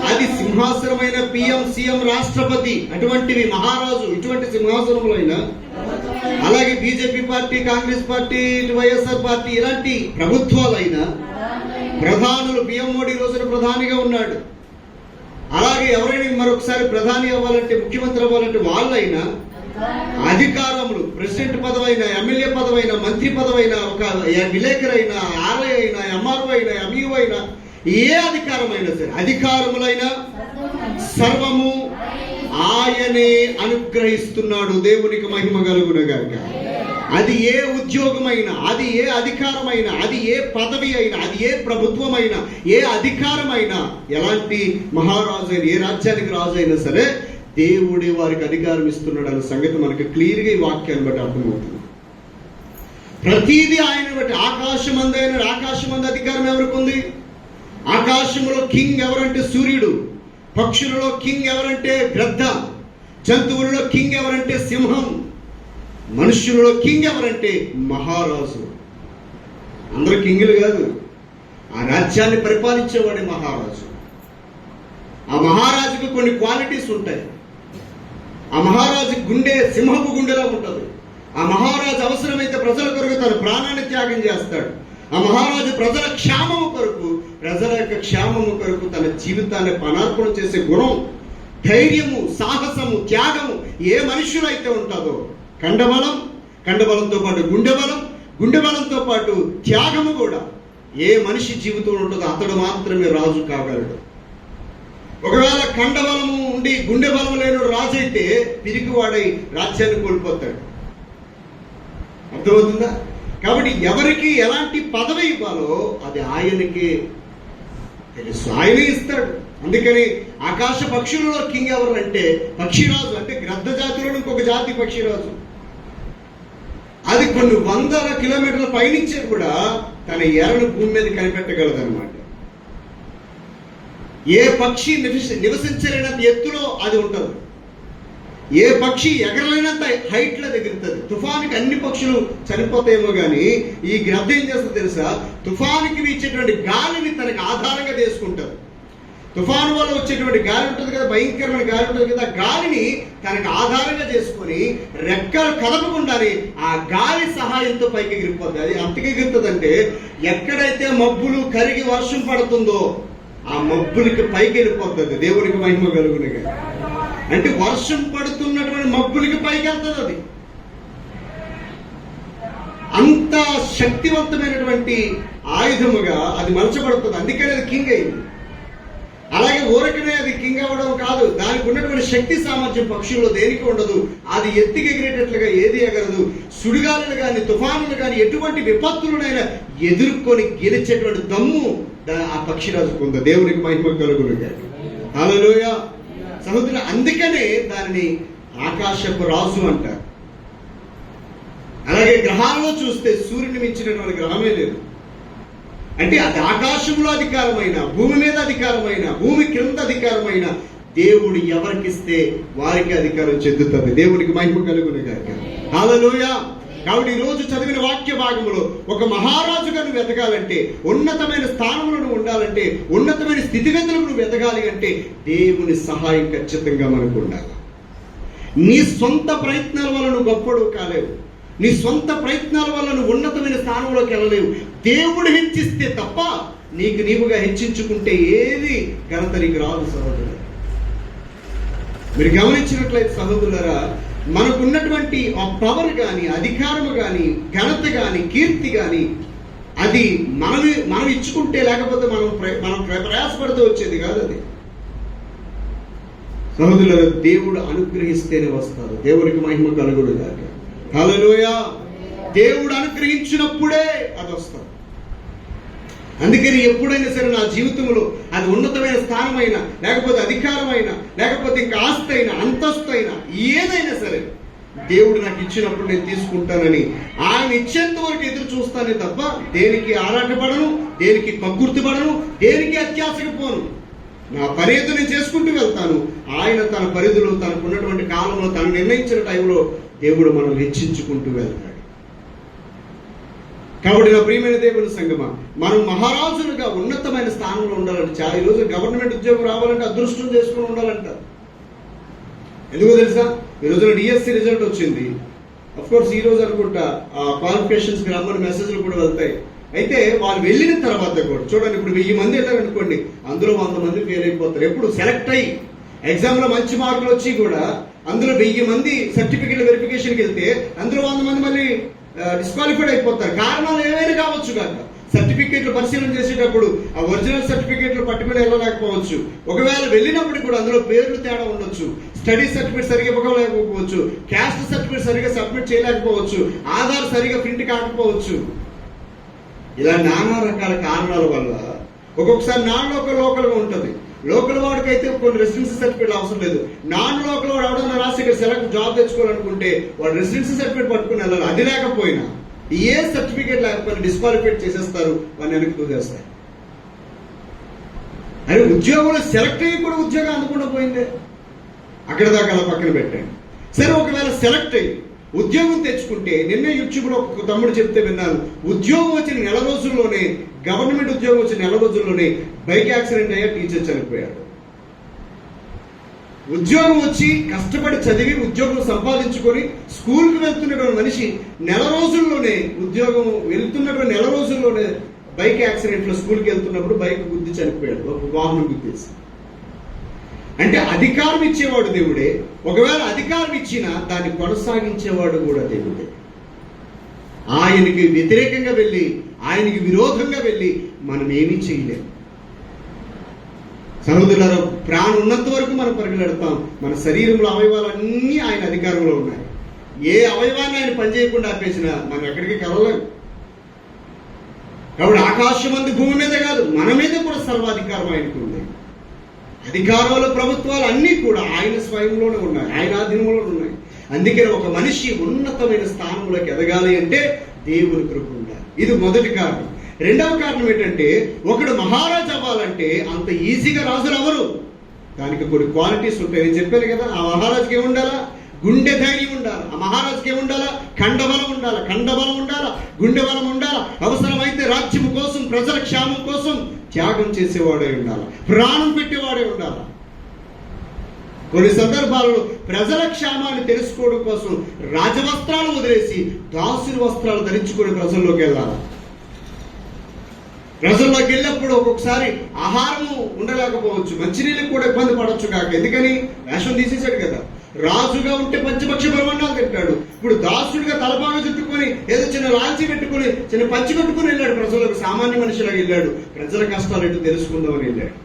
అది సింహాసనమైన పిఎం, సీఎం, రాష్ట్రపతి అటువంటివి, మహారాజు ఇటువంటి సింహాసనములైనా, అలాగే BJP party, Congress party, YSR party ఇలాంటి ప్రభుత్వాలైనా, ప్రధానులు, పిఎం మోడీ రోజున ప్రధానిగా ఉన్నాడు. అలాగే ఎవరైనా మరొకసారి ప్రధాని అవ్వాలంటే, ముఖ్యమంత్రి అవ్వాలంటే వాళ్ళైనా, అధికారములు, ప్రెసిడెంట్ పదవైనా, ఎమ్మెల్యే పదవైనా, మంత్రి పదవైనా, ఒక విలేకరైనా, ఆర్ఐ అయినా, ఎంఆర్ఓ అయినా, ఎంఈఓ అయినా, ఏ అధికారమైనా సరే, అధికారములైనా సర్వము ఆయనే అనుగ్రహిస్తున్నాడు. దేవునికి మహిమ కలుగునుగాక. అది ఏ ఉద్యోగమైనా, అది ఏ అధికారమైనా, అది ఏ పదవి అయినా, అది ఏ ప్రభుత్వమైనా, ఏ అధికారమైనా, ఎలాంటి మహారాజు అయినా, ఏ రాజ్యానికి రాజు అయినా సరే దేవుడే వారికి అధికారం ఇస్తున్నాడు అనే సంగతి మనకి క్లియర్గా ఈ వాక్యాన్ని బట్టి అర్థమవుతుంది. ప్రతిదీ ఆయన బట్టి. ఆకాశమందు అధికారం ఎవరికి ఉంది? ఆకాశంలో కింగ్ ఎవరంటే సూర్యుడు, పక్షులలో కింగ్ ఎవరంటే గ్రద్ద, జంతువులలో కింగ్ ఎవరంటే సింహం, మనుష్యులలో కింగ్ ఎవరంటే మహారాజు. అందరూ కింగులు కాదు, ఆ రాజ్యాన్ని పరిపాలించేవాడే మహారాజు. ఆ మహారాజుకు కొన్ని క్వాలిటీస్ ఉంటాయి. ఆ మహారాజు గుండె సింహపు గుండెలా ఉంటుంది. ఆ మహారాజు అవసరమైతే ప్రజల కొరకు తన ప్రాణాన్ని త్యాగం చేస్తాడు. ఆ మహారాజు ప్రజల క్షేమము కొరకు, ప్రజల యొక్క క్షేమము కొరకు తన జీవితాన్ని పనార్పణ చేసే గుణం, ధైర్యము, సాహసము, త్యాగము ఏ మనుషులు అయితే ఉంటుందో, కండబలం, కండబలంతో పాటు గుండెబలం, గుండెబలంతో పాటు త్యాగము కూడా ఏ మనిషి జీవితంలో ఉంటుందో అతడు మాత్రమే రాజు కాగలడు. ఒకవేళ కండబలము ఉండి గుండె బలం లేని రాజు అయితే పిరికివాడై రాజ్యాన్ని కోల్పోతాడు. అర్థమవుతుందా? కాబట్టి ఎవరికి ఎలాంటి పదవి ఇవ్వాలో అది ఆయనకే తెలుసు, ఆయనే ఇస్తాడు. అందుకని ఆకాశ పక్షులలో కింగ్ ఎవరు అంటే పక్షిరాజు. అంటే గ్రద్ద జాతిలో ఇంకొక జాతి పక్షిరాజు. అది కొన్ని వందల కిలోమీటర్ల పైనుంచే కూడా తన ఎరను భూమి మీద కనిపెట్టగలదు అనమాట. ఏ పక్షి నివసించలేనంత ఎత్తులో అది ఉంటుంది. ఏ పక్షి ఎగరలేనంత హైట్లో ఎగురుతుంది. తుఫానికి అన్ని పక్షులు చనిపోతాయేమో కానీ ఈ గ్రద్ద ఏం చేస్తుంది తెలుసా? తుఫానికి వీచేటువంటి గాలిని తనకు ఆధారంగా చేసుకుంటుంది. తుఫాను వల్ల వచ్చేటువంటి గాలి ఉంటుంది కదా, భయంకరమైన గాలి ఉంటుంది కదా, ఆ గాలిని తనకు ఆధారంగా చేసుకొని రెక్కలు కదపకుండానే ఆ గాలి సహాయంతో పైకి ఎగిరిపోతుంది. అది అంతకి ఎగురుతుందంటే ఎక్కడైతే మబ్బులు కరిగి వర్షం పడుతుందో ఆ మబ్బులకి పైకి వెళ్ళిపోతుంది. దేవునికి మహిమ కలుగునుగా. అంటే వర్షం పడుతున్నటువంటి మబ్బులకి పైకి వెళ్తుంది. అది అంత శక్తివంతమైనటువంటి ఆయుధముగా అది మలచబడుతుంది. అందుకని అది కింగ్ అయింది. అలాగే ఊరకనే అది కింగ్ అవ్వడం కాదు, దానికి ఉన్నటువంటి శక్తి సామర్థ్యం పక్షుల్లో దేనికి ఉండదు. అది ఎత్తికి ఎగిరేటట్లుగా ఏది ఎగరదు. సుడిగాలులు కానీ తుఫానులు కానీ ఎటువంటి విపత్తులనైనా ఎదుర్కొని గెలిచేటువంటి దమ్ము ఆ పక్షిరాజుకు ఉంది. దేవునికి మహిమ కలుగునుగా. హల్లెలూయా. సహోదరులు, అందుకనే దానిని ఆకాశపు రాజు అంటారు. అలాగే గ్రహాల్లో చూస్తే సూర్యుని మించినటువంటి గ్రహమే లేదు. అంటే అది ఆకాశంలో అధికారమైన, భూమి మీద అధికారమైన, భూమి క్రింద అధికారమైన దేవుడు ఎవరికిస్తే వారికి అధికారం చెందుతుంది. దేవునికి మహిమ కలుగునుగా. హల్లెలూయా. కాబట్టి ఈ రోజు చదివిన వాక్య భాగంలో ఒక మహారాజుగా నువ్వు ఎదగాలంటే, ఉన్నతమైన స్థానంలో నువ్వు ఉండాలంటే, ఉన్నతమైన స్థితిగతులకు నువ్వు ఎదగాలి అంటే దేవుని సహాయం ఖచ్చితంగా మనకు ఉండాలి. నీ సొంత ప్రయత్నాల వల్ల నువ్వు గొప్పడు కాలేవు. నీ సొంత ప్రయత్నాల వల్ల నువ్వు ఉన్నతమైన స్థానంలోకి వెళ్ళలేవు. దేవుడు హెచ్చిస్తే తప్ప నీకు నీవుగా హెచ్చించుకుంటే ఏది ఘనత నీకు రాదు. సహోదరులు, మీరు గమనించినట్లయితే సహోదరులారా, మనకున్నటువంటి ఆ పవర్ కానీ, అధికారము కానీ, ఘనత కానీ, కీర్తి కానీ అది మనం ఇచ్చుకుంటే, లేకపోతే మనం ప్రయాసపడుతూ వచ్చేది కాదు. అది సహోదరులారా, దేవుడు అనుగ్రహిస్తేనే వస్తారు. దేవునికి మహిమ కలుగును గాక. హల్లెలూయా. దేవుడు అనుగ్రహించినప్పుడే అది వస్తుంది. అందుకని ఎప్పుడైనా సరే నా జీవితంలో అది ఉన్నతమైన స్థానమైనా, లేకపోతే అధికారమైనా, లేకపోతే ఇంకా ఆస్తి అయినా, అంతస్తు అయినా, ఏదైనా సరే దేవుడు నాకు ఇచ్చినప్పుడు నేను తీసుకుంటానని ఆయన ఇచ్చేంత వరకు ఎదురు చూస్తానే తప్ప దేనికి ఆరాటపడను, దేనికి కక్కుర్తిపడను, దేనికి అత్యాశకు పోను. నా పనేదో నేను చేసుకుంటూ వెళ్తాను. ఆయన తన పరిధిలో, తనకున్నటువంటి కాలంలో, తను నిర్ణయించిన టైంలో దేవుడు మనం హెచ్చించుకుంటూ వెళ్తాడు. కాబట్టి నా ప్రియమైన దేవుని సంగమా, మనం మహారాజులుగా ఉన్నతమైన స్థానంలో ఉండాలంటే చాలా, ఈరోజు గవర్నమెంట్ ఉద్యోగం రావాలంటే అదృష్టం చేసుకుని ఉండాలంట. ఎందుకో తెలుసా? ఈ రోజున డిఎస్సి రిజల్ట్ వచ్చింది. అఫ్ కోర్స్ ఈ రోజు అనుకుంటా ఆ క్వాలిఫికేషన్స్ రమ్మని మెసేజ్లు కూడా వెళ్తాయి. అయితే వాళ్ళు వెళ్ళిన తర్వాత కూడా చూడండి, ఇప్పుడు 1000 మంది వెళ్ళారనుకోండి, అందులో 100 మంది ఫెయిల్ అయిపోతారు. ఎప్పుడు సెలెక్ట్ అయ్యి ఎగ్జామ్లో మంచి మార్కులు వచ్చి కూడా అందులో 1000 మంది సర్టిఫికెట్ వెరిఫికేషన్కి వెళ్తే అందులో 100 మంది మళ్ళీ డిస్క్వాలిఫైడ్ అయిపోతారు. కారణాలు ఏవైనా కావచ్చు కాక, సర్టిఫికేట్లు పరిశీలన చేసేటప్పుడు ఆ ఒరిజినల్ సర్టిఫికేట్లు పట్టుకుని వెళ్ళలేకపోవచ్చు. ఒకవేళ వెళ్ళినప్పుడు కూడా అందులో పేర్లు తేడా ఉండొచ్చు, స్టడీ సర్టిఫికేట్ సరిగా ఇవ్వలేకపోవచ్చు, క్యాస్ట్ సర్టిఫికేట్ సరిగా సబ్మిట్ చేయలేకపోవచ్చు, ఆధార్ సరిగా ప్రింట్ కాకపోవచ్చు. ఇలా నానా రకాల కారణాల వల్ల ఒక్కొక్కసారి నాన్ లోకల్గా ఉంటుంది. లోకల్ వాడికైతే కొన్ని రెసిడెన్సీ సర్టిఫికేట్ అవసరం లేదు. నాన్ లోకల్ వాడు ఎవడన్నా రాసి ఇక్కడ సెలెక్ట్ జాబ్ తెచ్చుకోవాలనుకుంటే వాడు రెసిడెన్సీ సర్టిఫికేట్ పట్టుకుని వెళ్ళాలి. అది లేకపోయినా, ఏ సర్టిఫికేట్ లేకపోయినా డిస్క్వాలిఫైడ్ చేసేస్తారు, వాడిని వెనక్కి తోసేస్తారు. అని ఉద్యోగంలో సెలెక్ట్ అయ్యి కూడా ఉద్యోగం అందకుండా పోయిందే, అక్కడ దాకా అలా పక్కన పెట్టండి. సరే, ఒకవేళ సెలెక్ట్ అయ్యి ఉద్యోగం తెచ్చుకుంటే, నిన్నే యూట్యూబ్లో ఒక తమ్ముడు చెప్తే విన్నాను, ఉద్యోగం వచ్చిన 1 నెల రోజుల్లోనే, గవర్నమెంట్ ఉద్యోగం వచ్చిన 1 నెల రోజుల్లోనే బైక్ యాక్సిడెంట్ అయ్యా టీచర్ చనిపోయాడు. ఉద్యోగం వచ్చి కష్టపడి చదివి ఉద్యోగం సంపాదించుకొని స్కూల్కి వెళ్తున్నటువంటి మనిషి నెల రోజుల్లోనే ఉద్యోగం వెళ్తున్నటువంటి నెల రోజుల్లోనే బైక్ యాక్సిడెంట్లో స్కూల్కి వెళ్తున్నప్పుడు బైక్ గుద్ది చనిపోయాడు, ఒక వాహనం గుద్దేసి. అంటే అధికారం ఇచ్చేవాడు దేవుడే, ఒకవేళ అధికారం ఇచ్చినా దాన్ని కొనసాగించేవాడు కూడా దేవుడే. ఆయనకి వ్యతిరేకంగా వెళ్ళి, ఆయనకి విరోధంగా వెళ్ళి మనం ఏమీ చేయలేము. సహోదరులారా, ప్రాణం ఉన్నంత వరకు మనం పరిగెడతాం. మన శరీరంలో అవయవాలన్నీ ఆయన అధికారంలో ఉన్నాయి. ఏ అవయవాన్ని ఆయన పనిచేయకుండా ఆపేసినా మనం ఎక్కడికి కలవలేం. కాబట్టి ఆకాశమందు భూమి మీద కాదు, మన మీద కూడా సర్వాధికారం ఆయనకు ఉంది. అధికారాలు, ప్రభుత్వాలు అన్నీ కూడా ఆయన స్వయంలోనే ఉన్నాయి, ఆయన ఆధీనంలోనే ఉన్నాయి. అందుకని ఒక మనిషి ఉన్నతమైన స్థానంలోకి ఎదగాలి అంటే దేవుని కృప ఉండాలి. ఇది మొదటి కారణం. రెండవ కారణం ఏంటంటే, ఒకడు మహారాజు అవ్వాలంటే అంత ఈజీగా రాజులు ఎవరు, దానికి కొన్ని క్వాలిటీస్ ఉంటాయి. నేను చెప్పాను కదా, ఆ మహారాజుకి ఏముండాలా? గుండె ధైర్యం ఉండాలి. ఆ మహారాజుకి ఏముండాలా? కండబలం ఉండాలి, కండబలం ఉండాలా, గుండె బలం ఉండాలా. అవసరమైతే రాజ్యం కోసం, ప్రజల క్షేమం కోసం త్యాగం చేసేవాడే ఉండాలి, ప్రాణం పెట్టేవాడే ఉండాలి. కొన్ని సందర్భాలలో ప్రజల క్షేమాన్ని తెలుసుకోవడం కోసం రాజవస్త్రాలు వదిలేసి దాసుని వస్త్రాలు ధరించుకొని ప్రజల్లోకి వెళ్ళాలి. ప్రజల్లోకి వెళ్ళినప్పుడు ఒక్కొక్కసారి ఆహారము ఉండలేకపోవచ్చు, మంచినీళ్ళకి కూడా ఇబ్బంది పడవచ్చు కాక. ఎందుకని? వేషం తీసేశాడు కదా. రాజుగా ఉంటే పంచపక్ష బ్రహ్మాండాలు తింటాడు. ఇప్పుడు దాసుడిగా తలపాగా చుట్టుకొని ఏదో చిన్న లాల్చి పెట్టుకుని, చిన్న పంచి కట్టుకుని వెళ్ళాడు ప్రజలకు. సామాన్య మనిషిలాగా వెళ్ళాడు. ప్రజల కష్టాలు ఏంటో తెలుసుకుందామని వెళ్ళాడు.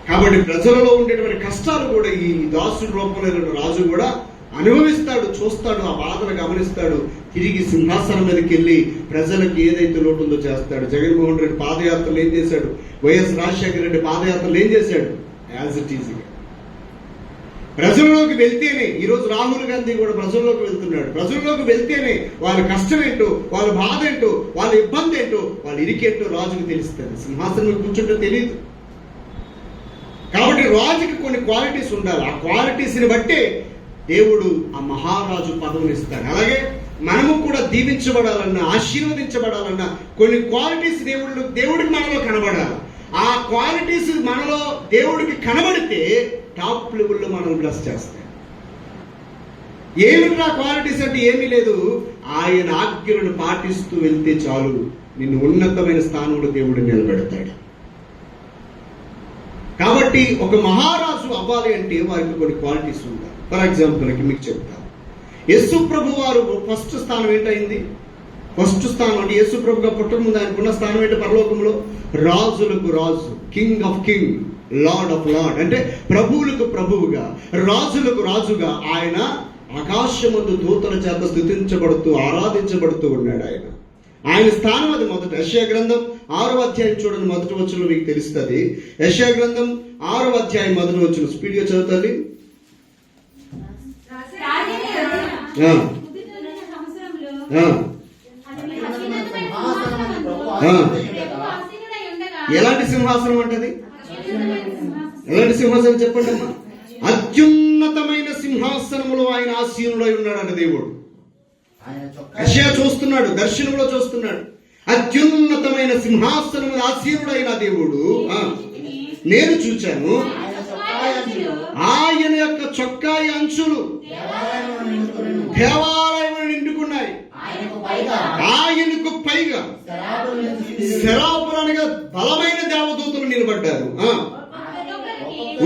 కాబట్టి ప్రజలలో ఉండేటువంటి కష్టాలు కూడా ఈ దాసుడి రూపంలో రాజు కూడా అనుభవిస్తాడు, చూస్తాడు, ఆ బాధను గమనిస్తాడు. తిరిగి సింహాసనం మీదకి వెళ్ళి ప్రజలకు ఏదైతే లోటు ఉందో చేస్తాడు. జగన్మోహన్ రెడ్డి పాదయాత్రలు ఏం చేశాడు, వైఎస్ రాజశేఖర రెడ్డి పాదయాత్రలు ఏం చేశాడు? యాజ్ ఇట్ ఈజ్ ప్రజల్లోకి వెళ్తేనే. ఈరోజు రాహుల్ గాంధీ కూడా ప్రజల్లోకి వెళ్తున్నాడు. ప్రజల్లోకి వెళ్తేనే వాళ్ళ కష్టం ఏంటో, వాళ్ళ బాధ ఏంటో, వాళ్ళ ఇబ్బంది ఏంటో, వాళ్ళ ఇరికేంటో రాజుకు తెలుస్తుంది. సింహాసనం మీద కూర్చుంటే తెలియదు. కాబట్టి రాజుకి కొన్ని క్వాలిటీస్ ఉండాలి. ఆ క్వాలిటీస్ని బట్టే దేవుడు ఆ మహారాజు పదవిని ఇస్తాడు. అలాగే మనము కూడా దీవించబడాలన్నా, ఆశీర్వదించబడాలన్నా కొన్ని క్వాలిటీస్ దేవుడికి మనలో కనబడాలి. ఆ క్వాలిటీస్ మనలో దేవుడికి కనబడితే టాప్ లెవెల్లో మనం బ్లెస్ చేస్తాం. ఏమిటి ఆ క్వాలిటీస్ అంటే ఏమీ లేదు, ఆయన ఆజ్ఞలను పాటిస్తూ వెళ్తే చాలు నిన్ను ఉన్నతమైన స్థానంలో దేవుడు నిలబెడతాడు. కాబట్టి ఒక మహారాజు అవ్వాలి అంటే వారికి కొన్ని క్వాలిటీస్ ఉంటాయి. ఫర్ ఎగ్జాంపుల్కి మీకు చెప్తాను. యేసు ప్రభు వారు ఫస్ట్ స్థానం ఏంటైంది? ఫస్ట్ స్థానం అంటే యేసు ప్రభుగా పుట్టక ముందు ఆయనకున్న స్థానం ఏంటి పరలోకంలో? రాజులకు రాజు, king of king, lord of lord. అంటే ప్రభువులకు ప్రభువుగా, రాజులకు రాజుగా ఆయన ఆకాశమందు దూతల చేత స్తుతించబడుతూ, ఆరాధించబడుతూ ఉన్నాడు. ఆయన స్థానం అది. మొదట యెషయా గ్రంథం 6వ అధ్యాయం చూడండి, మొదటి వచనంలో మీకు తెలుస్తుంది. యెషయా గ్రంథం 6వ అధ్యాయం మొదటి వచనం స్పీడ్గా చదువుతుంది. ఎలాంటి సింహాసనం అంటది? ఎలాంటి సింహాసనం చెప్పండి అమ్మా. అత్యున్నతమైన సింహాసనములో ఆయన ఆసీనుడై ఉన్నాడు దేవుడు. యెషయా చూస్తున్నాడు, దర్శనంలో చూస్తున్నాడు. అత్యున్నతమైన సింహాసనములో ఆసీనుడైన దేవుడు నేను చూచాను. ఆయన యొక్క చొక్కాయి అంచులు దేవాలయం నిండుకున్నాయి. ఆయనకు పైగా శరాపులు అనగా బలమైన దేవదూతలు నిలబడ్డారు.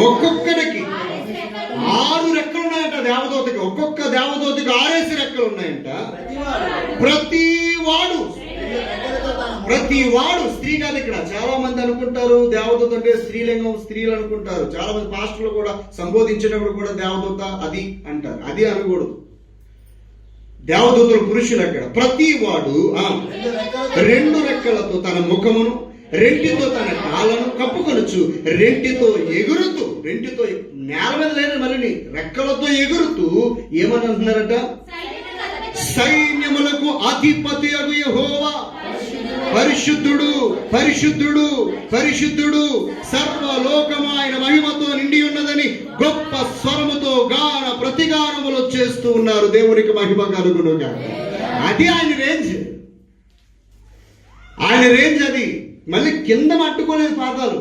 ఒక్కొక్కడికి 6 రెక్కలు ఉన్నాయంట దేవదూతకి. ఒక్కొక్క దేవదూతకి 6 రెక్కలు ఉన్నాయంట. ప్రతి వాడు స్త్రీ కాదు. ఇక్కడ చాలా మంది అనుకుంటారు దేవదూత అంటే స్త్రీలింగం, స్త్రీలు అనుకుంటారు. చాలా మంది పాస్టర్లు కూడా సంబోధించేటప్పుడు కూడా దేవదూత అది అంటారు. అది అనకూడదు. దేవదూతలు పురుషులు. అక్కడ ప్రతి వాడు 2 రెక్కలతో తన ముఖమును, 2 తన కాళ్ళను కప్పుకొనొచ్చు, 2 ఎగురుతూ, 2 నేల మీద లేని మళ్ళీ రెక్కలతో ఎగురుతూ ఏమని అంటున్నారట? సైన్యములకు అధిపతి అగు యెహోవా పరిశుద్ధుడు, పరిశుద్ధుడు, పరిశుద్ధుడు, సర్వలోకము ఆయన మహిమతో నిండి ఉన్నదని గొప్ప స్వరముతో గాన ప్రతిగానములు చేస్తూ ఉన్నారు. దేవునికి మహిమ కలుగునుగా. అది ఆయన రేంజ్. ఆయన రేంజ్ అది. మళ్ళీ కింద మట్టుకోలేదు పాదాలు.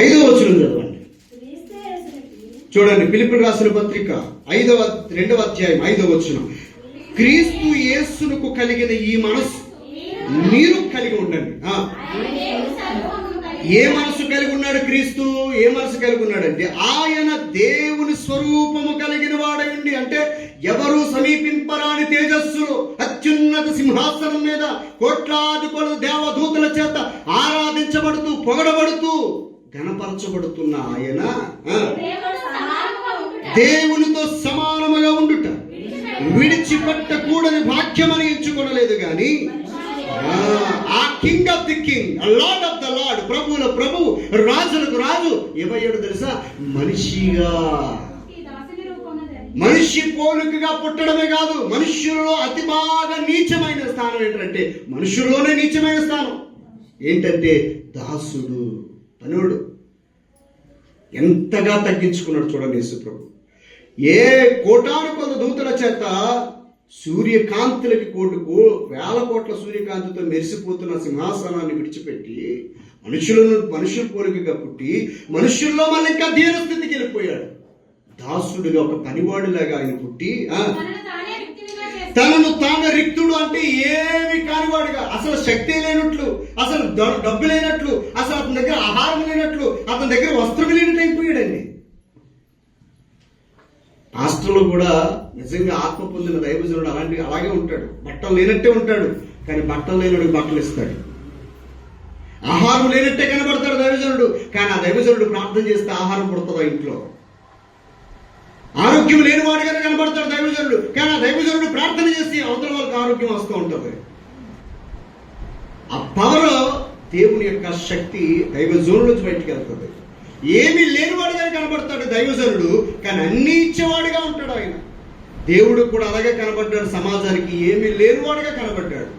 5వ వచనం చదవండి. చూడండి, ఫిలిప్పీయులకు రాసిన పత్రిక 2వ అధ్యాయం 5వ వచనం. క్రీస్తు యేసునకు కలిగిన ఈ మనస్సు మీరు కలిగి ఉండండి. ఏ మనసు కలిగి ఉన్నాడు క్రీస్తు? ఏ మనసు కలిగి ఉన్నాడంటే ఆయన దేవుని స్వరూపము కలిగిన వాడయండి. అంటే ఎవరు సమీపింపరాని తేజస్సులు అత్యున్నత సింహాసనం మీద కోట్లాది కొలది దేవదూతల చేత ఆరాధించబడుతూ పొగడబడుతూ ఘనపరచబడుతున్న ఆయన దేవునితో సమానముగా ఉండుట విడిచిపెట్టకూడని భాగ్యమని ఎంచుకొనలేదు గాని ఆ king of the king, lord of the lord, ప్రభువుల ప్రభు, రాజులకు రాజు ఏమయ్యాడు తెలుసా? మనిషి పోలికగా పుట్టడమే కాదు, మనుష్యులలో అతి బాగా నీచమైన స్థానం ఏంటంటే, మనుషుల్లోనే నీచమైన స్థానం ఏంటంటే దాసుడు, పనుడు. ఎంతగా తగ్గించుకున్నాడు చూడండి యేసు ప్రభు. ఏ కోటాను కొద్ది దూతల చేత సూర్యకాంతులకి వేల కోట్ల సూర్యకాంతితో మెరిసిపోతున్న సింహాసనాన్ని విడిచిపెట్టి మనుషుల పోలికగా పుట్టి మనుషుల్లో మళ్ళీ ఇంకా దీన స్థితికి వెళ్ళిపోయాడు. దాసుడుగా ఒక పనివాడిలాగా ఆయన పుట్టి తనను తాను రిక్తుడు, అంటే ఏమి కానివాడుగా, అసలు శక్తి లేనట్లు, అసలు డబ్బు లేనట్లు, అసలు అతని దగ్గర ఆహారం లేనట్లు, అతని దగ్గర వస్త్రం లేనట్లు అయిపోయాడండి. పాస్టర్లో కూడా నిజంగా ఆత్మ పొందిన దైవజనుడు అలాగే ఉంటాడు. బట్టలు లేనట్టే ఉంటాడు, కానీ బట్టలు లేనోడికి బట్టలు ఇస్తాడు. ఆహారం లేనట్టే కనబడతాడు దైవజనుడు, కానీ ఆ దైవజనుడు ప్రార్థన చేస్తే ఆహారం పుడుతుంది ఇంట్లో. ఆరోగ్యం లేనివాడుగానే కనబడతాడు దైవజనుడు, కానీ ఆ దైవజనుడు ప్రార్థన చేసి అవతల వాళ్ళకి ఆరోగ్యం వస్తూ ఉంటుంది. ఆ పవర్, దేవుని యొక్క శక్తి దైవజనుల నుంచి బయటికి వెళ్తుంది. ఏమీ లేనివాడుగా కనబడతాడు దైవజనుడు, కానీ అన్ని ఇచ్చేవాడుగా ఉంటాడు ఆయన. దేవుడు కూడా అలాగే కనబడ్డాడు. సమాజానికి ఏమీ లేనివాడుగా కనబడ్డాడు,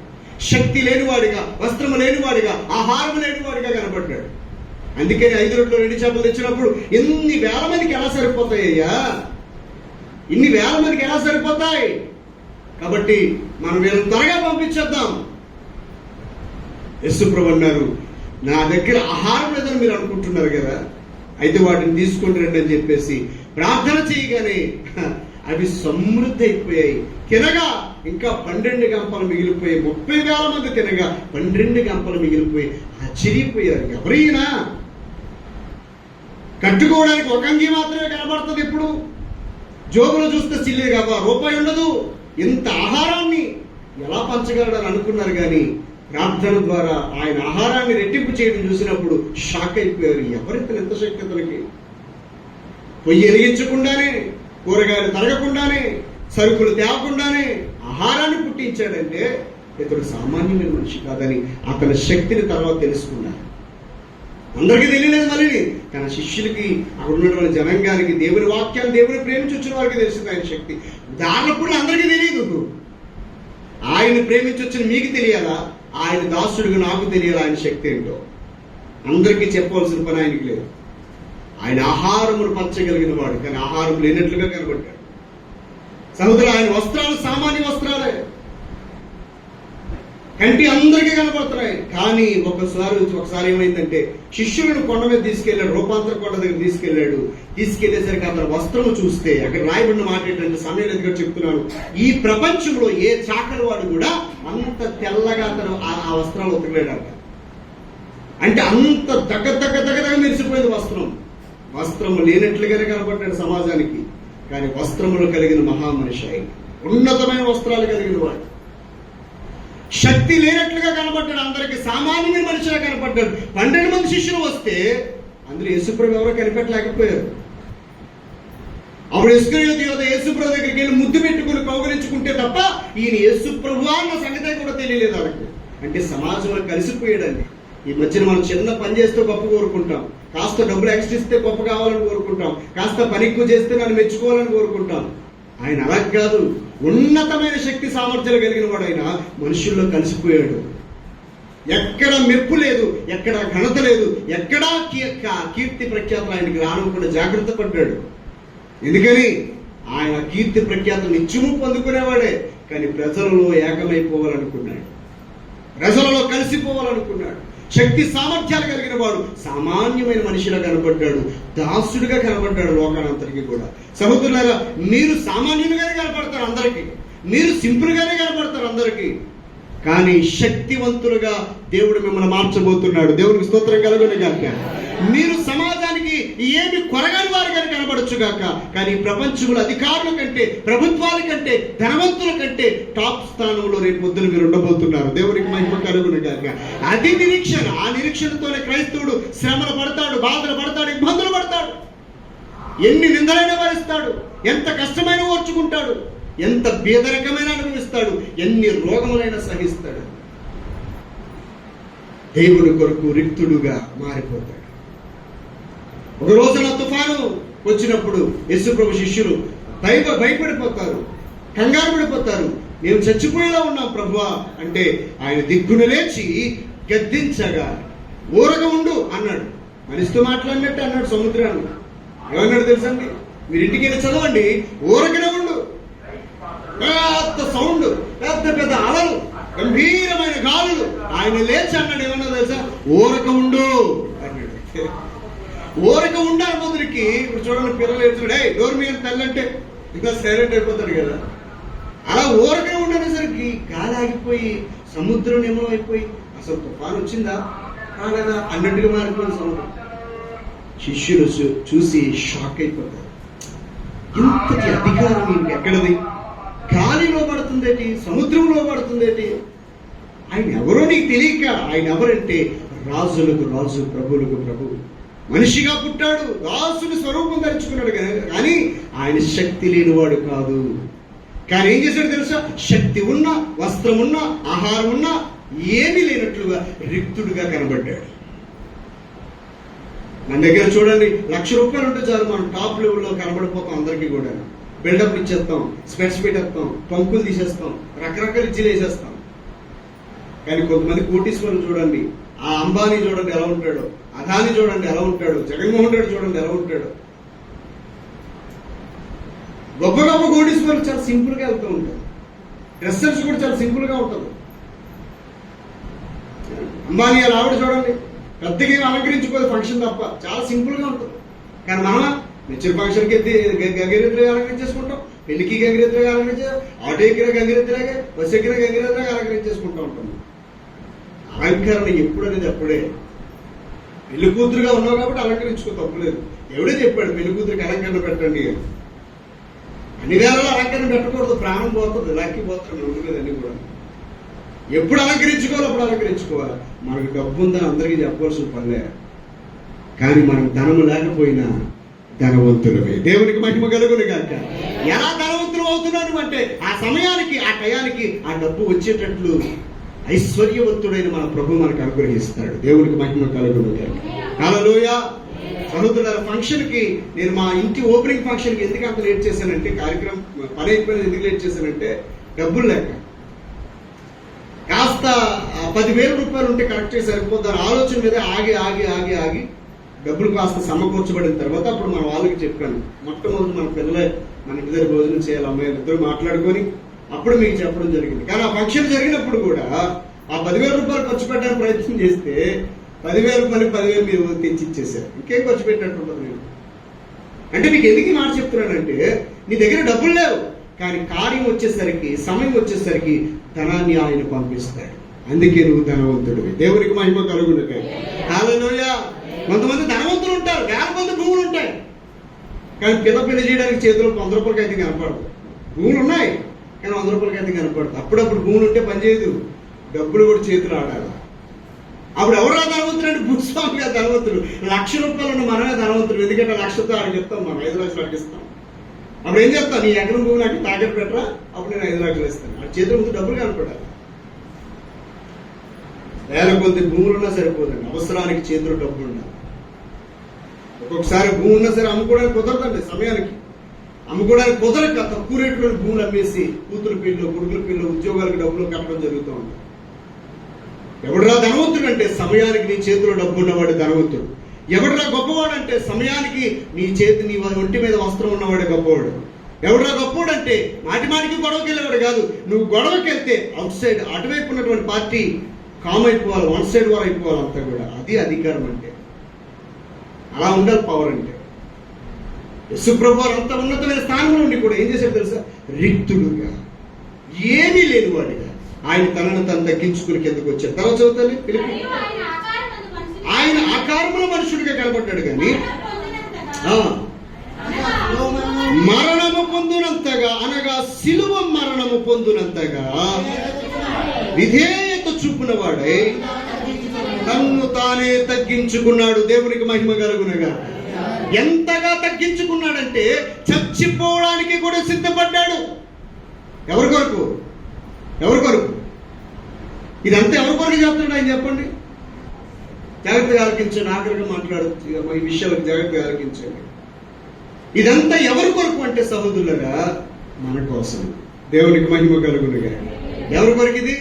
శక్తి లేనివాడిగా, వస్త్రము లేనివాడిగా, ఆహారం లేనివాడిగా కనబడ్డాడు. అందుకని 5 రొట్టెలు 2 చేపలు తెచ్చినప్పుడు ఎన్ని వేల మందికి ఎలా సరిపోతాయ్యా? ఇన్ని వేల మందికి ఎలా సరిపోతాయి? కాబట్టి మనం వీళ్ళని త్వరగా పంపించేద్దాం. యేసు ప్రభు అన్నారు, నా దగ్గర ఆహారం లేదని మీరు అనుకుంటున్నారు కదా, అయితే వాటిని తీసుకొని రండి అని చెప్పేసి ప్రార్థన చేయగానే అవి సమృద్ధి అయిపోయాయి. తినగా ఇంకా 12 గంపలు మిగిలిపోయి 30,000 మంది తినగా 12 గంపలు మిగిలిపోయి ఆశ్చర్యపోయారు. ఎవరైనా కట్టుకోవడానికి ఒక అంగి మాత్రమే కనబడుతుంది. ఇప్పుడు జోబులో చూస్తే చిల్లే కావా, రూపాయి ఉండదు. ఇంత ఆహారాన్ని ఎలా పంచగలడని అనుకున్నారు, కానీ ప్రార్థన ద్వారా ఆయన ఆహారాన్ని రెట్టింపు చేయడం చూసినప్పుడు షాక్ అయిపోయారు. ఎవరితను ఎంత శక్తి అతనికి? పొయ్యి వెలిగించకుండానే, కూరగాయలు తరగకుండానే, సరుకులు తేవకుండానే ఆహారాన్ని పుట్టించాడంటే ఇతడు సామాన్యమైన మనిషి కాదని అతని శక్తిని తర్వాత తెలుసుకున్నారు. అందరికీ తెలియలేదు మళ్ళీ, తన శిష్యులకి, అక్కడ ఉన్నటువంటి జనాంగానికి, దేవుని వాక్యాన్ని, దేవుని ప్రేమించి వచ్చిన వారికి తెలిసింది ఆయన శక్తి. దానిప్పుడు అందరికీ తెలియదు. ఆయన ప్రేమించి వచ్చిన మీకు తెలియాలా? ఆయన దాసుడిగా నాకు తెలియాలి ఆయన శక్తి ఏంటో. అందరికీ చెప్పవలసిన పని ఆయనకి లేదు. ఆయన ఆహారమును పంచగలిగిన వాడు, కానీ ఆహారం లేనట్లుగా కనబడ్డాడు. సహోదరు, ఆయన వస్త్రాలు సామాన్య వస్త్రాలే, కంటి అందరికీ కనబడుతున్నాయి. కానీ ఒకసారి ఏమైందంటే శిష్యులను కొండ మీద తీసుకెళ్లాడు, రూపాంతర కొండ దగ్గర తీసుకెళ్లేసరికి అతను వస్త్రము చూస్తే అక్కడ రాయబడిన మాట ఏంటంటే, సమయం చెప్తున్నాను, ఈ ప్రపంచంలో ఏ చాకలి వాడు కూడా అంత తెల్లగా అతను ఆ వస్త్రాలు ఉతకలేడంట. అంటే అంత దగ్గర మెరిసిపోయింది వస్త్రము లేనట్లుగానే కనబడ్డాడు సమాజానికి. కానీ వస్త్రములు కలిగిన మహామనిషి ఆయన, ఉన్నతమైన వస్త్రాలు కలిగిన వాడు. శక్తి లేనట్లుగా కనబడ్డాడు, అందరికి సామాన్యమైన మనిషిగా కనబడ్డాడు. 12 మంది శిష్యులు వస్తే అందులో యేసుప్రభు ఎవరో కనిపెట్టలేకపోయారు. అప్పుడు యేసుప్రభు దగ్గరికి వెళ్ళి ముద్దు పెట్టుకుని కౌగిలించుకుంటే తప్ప ఈయన యేసుప్రభు అన్న సంగతి కూడా తెలియలేదు వాళ్ళకి. అంటే సమాజంలో కలిసిపోయాడండి. ఈ మధ్యన మనం చిన్న పని చేస్తే గొప్ప కోరుకుంటాం, కాస్త డబ్బులు ఎక్స్ట్రా ఇస్తే గొప్ప కావాలని కోరుకుంటాం, కాస్త పని ఎక్కువ చేస్తే నన్ను మెచ్చుకోవాలని కోరుకుంటాం. ఆయన అలా కాదు, ఉన్నతమైన శక్తి సామర్థ్యాలు కలిగిన వాడు. ఆయన మనుషుల్లో కలిసిపోయాడు. ఎక్కడ మెప్పు లేదు, ఎక్కడ ఘనత లేదు, ఎక్కడా కీర్తి ప్రఖ్యాతులు ఆయనకి రానుకుండా జాగ్రత్త పడ్డాడు. ఎందుకని ఆయన కీర్తి ప్రఖ్యాతులు నిత్యము పొందుకునేవాడే, కానీ ప్రజలలో ఏకమైపోవాలనుకున్నాడు, ప్రజలలో కలిసిపోవాలనుకున్నాడు. శక్తి సామర్థ్యాలు కలిగిన వాడు సామాన్యమైన మనిషిలా కనబడ్డాడు, దాసుడిగా కనబడ్డాడు లోకానంతరికి కూడా. సహోదరులారా, మీరు సామాన్యులుగానే కనపడతారు అందరికీ, మీరు సింపుల్ గానే కనపడతారు అందరికీ, కానీ శక్తివంతులుగా దేవుడు మిమ్మల్ని మార్చబోతున్నాడు. దేవునికి స్తోత్రం కలుగును గాక. మీరు సమాజానికి ఏమి కొరగాని వారుగా కనబడచ్చు గాక, కానీ ప్రపంచంలో అధికారుల కంటే, ప్రభుత్వాల కంటే, ధనవంతుల కంటే టాప్ స్థానంలో రేపు పొద్దున మీరు ఉండబోతున్నారు. దేవునికి మహిమ కలుగును గాక. అది నిరీక్షణ. ఆ నిరీక్షణతోనే క్రైస్తవుడు శ్రమలు పడతాడు, బాధలు పడతాడు, ఇబ్బందులు పడతాడు, ఎన్ని నిందలైనా భరిస్తాడు, ఎంత కష్టమైన ఓర్చుకుంటాడు, ఎంత బేదరకమైన అనుభవిస్తాడు, ఎన్ని రోగములైనా సహిస్తాడు. దేవుని కొరకు రిక్తుడుగా మారిపోతాడు. ఒక రోజున తుఫాను వచ్చినప్పుడు యేసుప్రభు శిష్యులు భయపడిపోతారు, కంగారు పడిపోతారు. మేము చచ్చిపోయేలా ఉన్నాం ప్రభువా అంటే ఆయన దిగ్గున లేచి గద్దించగా ఊరగా ఉండు అన్నాడు. మనిషితో మాట్లాడినట్టు అన్నాడు సముద్రాన్ని. ఏమన్నాడు తెలుసండి? మీరు ఇంటికి వెళ్ళి చదవండి. ఊరకనే ఉండు. పెద్ద సౌండ్, పెద్ద పెద్ద అలలు, గంభీరమైన గాలులు. ఆయన లేచి అన్నాడు, ఏమన్నా తెలుసా? ఊరక ఉండు అన్నాడు. ఊరక ఉండాలి మొదటికి. ఇప్పుడు చూడండి, పిల్లలు ఏడ్చుడు, డోర్ మీద తల్లంటే ఇంకా సైలెంట్ అయిపోతాడు కదా. అలా ఊరకనే ఉండేసరికి గాలి ఆగిపోయి సముద్రం నియమమైపోయి అసలు తుఫాను వచ్చిందా కాలేదా అన్నట్టుగా మారిపోయింది సముద్రం. శిష్యులు చూసి షాక్ అయిపోతారు. ఇంతటి అధికారం నీకు ఎక్కడది? గాలి లోపడుతుందేటి, సముద్రంలో పడుతుందేటి? ఆయన ఎవరో నీకు తెలియక. ఆయన ఎవరంటే రాజులకు రాజు, ప్రభువులకు ప్రభువు. మనిషిగా పుట్టాడు, దాసుని స్వరూపం ధరించుకున్నాడు కానీ ఆయన శక్తి లేనివాడు కాదు. కానీ ఏం చేశాడు తెలుసా? శక్తి ఉన్నా, వస్త్రం ఉన్నా, ఆహారం ఉన్నా ఏమీ లేనట్లుగా రిక్తుడుగా కనబడ్డాడు. మన దగ్గర చూడండి, ₹1,00,000 ఉంటే చాలు మనం టాప్ లెవెల్లో కనబడిపోతాం. అందరికీ కూడా బిల్డప్ ఇచ్చేస్తాం, స్పెట్స్ పెట్టేస్తాం, పంకులు తీసేస్తాం, రకరకాల ఇచ్చిలు వేసేస్తాం. కానీ కొంతమంది కోటీశ్వరులు చూడండి, ఆ అంబానీ చూడండి ఎలా ఉంటాడో, అదాని చూడండి ఎలా ఉంటాడు, జగన్మోహన్ రెడ్డి చూడండి ఎలా ఉంటాడు. గొప్ప గొప్ప కోటీశ్వరులు చాలా సింపుల్ గా వెళ్తూ ఉంటారు. డ్రెస్సెస్ కూడా చాలా సింపుల్ గా ఉంటుంది. అంబానీ అలా ఆవిడ చూడండి, పెద్దగా అలంకరించుకోదు ఫంక్షన్ తప్ప, చాలా సింపుల్ గా ఉంటుంది. కానీ మనం మెచ్యూర్ ఫంక్షన్కి గంగిరెద్దులుగా అలంకరించేసుకుంటాం, పెళ్లికి గంగిరెద్దులుగా అలంకరించాం, ఆటో ఎక్కిన గంగిరెద్దులాగా, బస్సు ఎక్కిన గంగిరెద్దులాగా అలంకరించేసుకుంటూ ఉంటాం. అలంకరణ ఎప్పుడు అనేది అప్పుడే. పెళ్లి కూతురుగా ఉన్నావు కాబట్టి అలంకరించుకో, తప్పులేదు. ఎవడే చెప్పాడు పెళ్లి కూతురికి అలంకరణ పెట్టండి? అన్ని వేళలో అలంకరణ పెట్టకూడదు, ప్రాణం పోతుంది, లక్కి పోతుంది, ఉంటుంది. అన్ని కూడా ఎప్పుడు అలంకరించుకోవాలి అప్పుడు అలంకరించుకోవాలి. మనకు డబ్బు ఉందని అందరికీ చెప్పవలసిన పనిలే. కానీ మనకు ధనము లేకపోయినా ధనవంతులమే. దేవునికి మహిమ కలుగును గాక. ఎలా ధనవంతులు అవుతున్నాడు అంటే ఆ సమయానికి, ఆ టయానికి ఆ డబ్బు వచ్చేటట్లు ఐశ్వర్యవంతుడైన మన ప్రభు మనకు అనుగ్రహిస్తాడు. దేవునికి మహిమ కలుగును గాక. హల్లెలూయా. సహోదరుల ఫంక్షన్ కి నేను మా ఇంటి ఓపెనింగ్ ఫంక్షన్ కి ఎందుకు అంత లేట్ చేశానంటే, కార్యక్రమం పని అయిపోయిన ఎందుకు లేట్ చేశానంటే డబ్బులు లేక. కాస్త ₹10,000 ఉంటే కరెక్ట్ చేసి సరిపోద్ది ఆలోచన మీద ఆగి ఆగి ఆగి ఆగి డబ్బులు కాస్త సమకూర్చబడిన తర్వాత అప్పుడు మన వాళ్ళకి చెప్పాను, మొట్టమొదటి మన పిల్లలే మన ఇంటి దగ్గర భోజనం చేయాలి, అమ్మాయిలు ఇద్దరు మాట్లాడుకొని అప్పుడు మీకు చెప్పడం జరిగింది. కానీ ఆ ఫంక్షన్ జరిగినప్పుడు కూడా ఆ ₹10,000 ఖర్చు పెట్టడానికి ప్రయత్నం చేస్తే ₹10,000 మీరు తెచ్చి ఇచ్చేసారు. ఇంకేం ఖర్చు పెట్టినట్టుంటుంది. నేను అంటే మీకు ఎందుకు ఈ మాట చెప్తున్నానంటే, నీ దగ్గర డబ్బులు లేవు కానీ కార్యం వచ్చేసరికి, సమయం వచ్చేసరికి ధనాన్ని ఆయన పంపిస్తాడు. అందుకే నువ్వు ధనవంతుడివి. దేవునికి మహిమ కలుగును గాక. హల్లెలూయా. కొంతమంది ధనవంతులు ఉంటారు, వేల మంది భూములు ఉంటాయి, కానీ పెళ్లి చేయడానికి చేతిలో ₹100 అయితే కనపడదు. భూములు ఉన్నాయి కానీ ₹100 అయితే కనపడదు. అప్పుడప్పుడు భూములు ఉంటే పనిచేయదు, డబ్బులు కూడా చేతులు ఆడాలి. అప్పుడు ఎవరా ధనవంతుడు అంటే భూస్వామి గారు ధనవంతుడు. ₹1,00,000 ఉన్న మనమే ధనవంతుడు. ఎందుకంటే 1,00,000తో ఆడికి చెప్తాం, మనం 5 లక్షలు అడిగిస్తాం. అప్పుడు ఏం చెప్తాను, నీ ఎకరం భూమి నాకు తాకట్టు పెట్టరా, అప్పుడు నేను 5 లక్షలు ఇస్తాను. ఆ చేతుల ముందు డబ్బులు కనపడాలి. వేల కొద్ది భూములు ఉన్నా సరిపోదండి, అవసరానికి చేతులు డబ్బులు ఉండాలి. ఒక్కొక్కసారి భూమి ఉన్నా సరే అమ్ముకోవడానికి కుదరదండి. సమయానికి అమ్ముకోవడానికి కుదరక తక్కువ రేట్లో భూములు అమ్మేసి కూతురు పిల్లలు, కొడుకుల పిల్లలు, ఉద్యోగాలకు డబ్బులు కట్టడం జరుగుతూ ఉంటుంది. ఎవడరా ధనవంతుడు అంటే సమయానికి నీ చేతిలో డబ్బు ఉన్నవాడు ధనవంతుడు. ఎవడరా గొప్పవాడు అంటే సమయానికి నీ ఒంటి మీద వస్త్రం ఉన్నవాడే గొప్పవాడు. ఎవడరా గొప్పవాడు అంటే మాటి మాటికి గొడవకి వెళ్ళేవాడు కాదు. నువ్వు గొడవకి వెళ్తే అవుట్ సైడ్ అటువైపు ఉన్నటువంటి పార్టీ కామ్ అయిపోవాలి, వన్ సైడ్ వారు అయిపోవాలి అంతా కూడా. అది అధికారం అంటే. అలా ఉండాలి పవర్ అంటే. యేసుప్రభు వారు అంత ఉన్నతమైన స్థానంలో ఉండి కూడా ఏం చేశాడు తెలుసా? రిక్తుడుగా, ఏమీ లేనివాడిగా ఆయన తనను తను తగ్గించుకుని కిందకు వచ్చాడు. తర్వాత చదువుతాను ఫిలిప్పీ. ఆయన ఆకారముల మనుషుడిగా కనబడ్డాడు కానీ మరణము పొందునంతగా, అనగా సిలువ మరణము పొందునంతగా విధేయత చూపున వాడై తన్ను తానే తగ్గించుకున్నాడు. దేవునికి మహిమ కలుగునగా. ఎంతగా తగ్గించుకున్నాడంటే చచ్చిపోవడానికి కూడా సిద్ధపడ్డాడు. ఎవరి కొరకు? ఎవరి కొరకు? ఇదంతా ఎవరి కొరకు చెప్తున్నాడు ఆయన చెప్పండి. జాగ్రత్తగా ఆలకించండి. ఆఖరిగా మాట్లాడుతూ ఈ విషయాలకు జాగ్రత్తగా ఆలకించండి. ఇదంతా ఎవరి కొరకు అంటే సహోదరులరా, మన కోసం. దేవునికి మహిమ కలుగునుగా. ఎవరి కొరకు ఇది?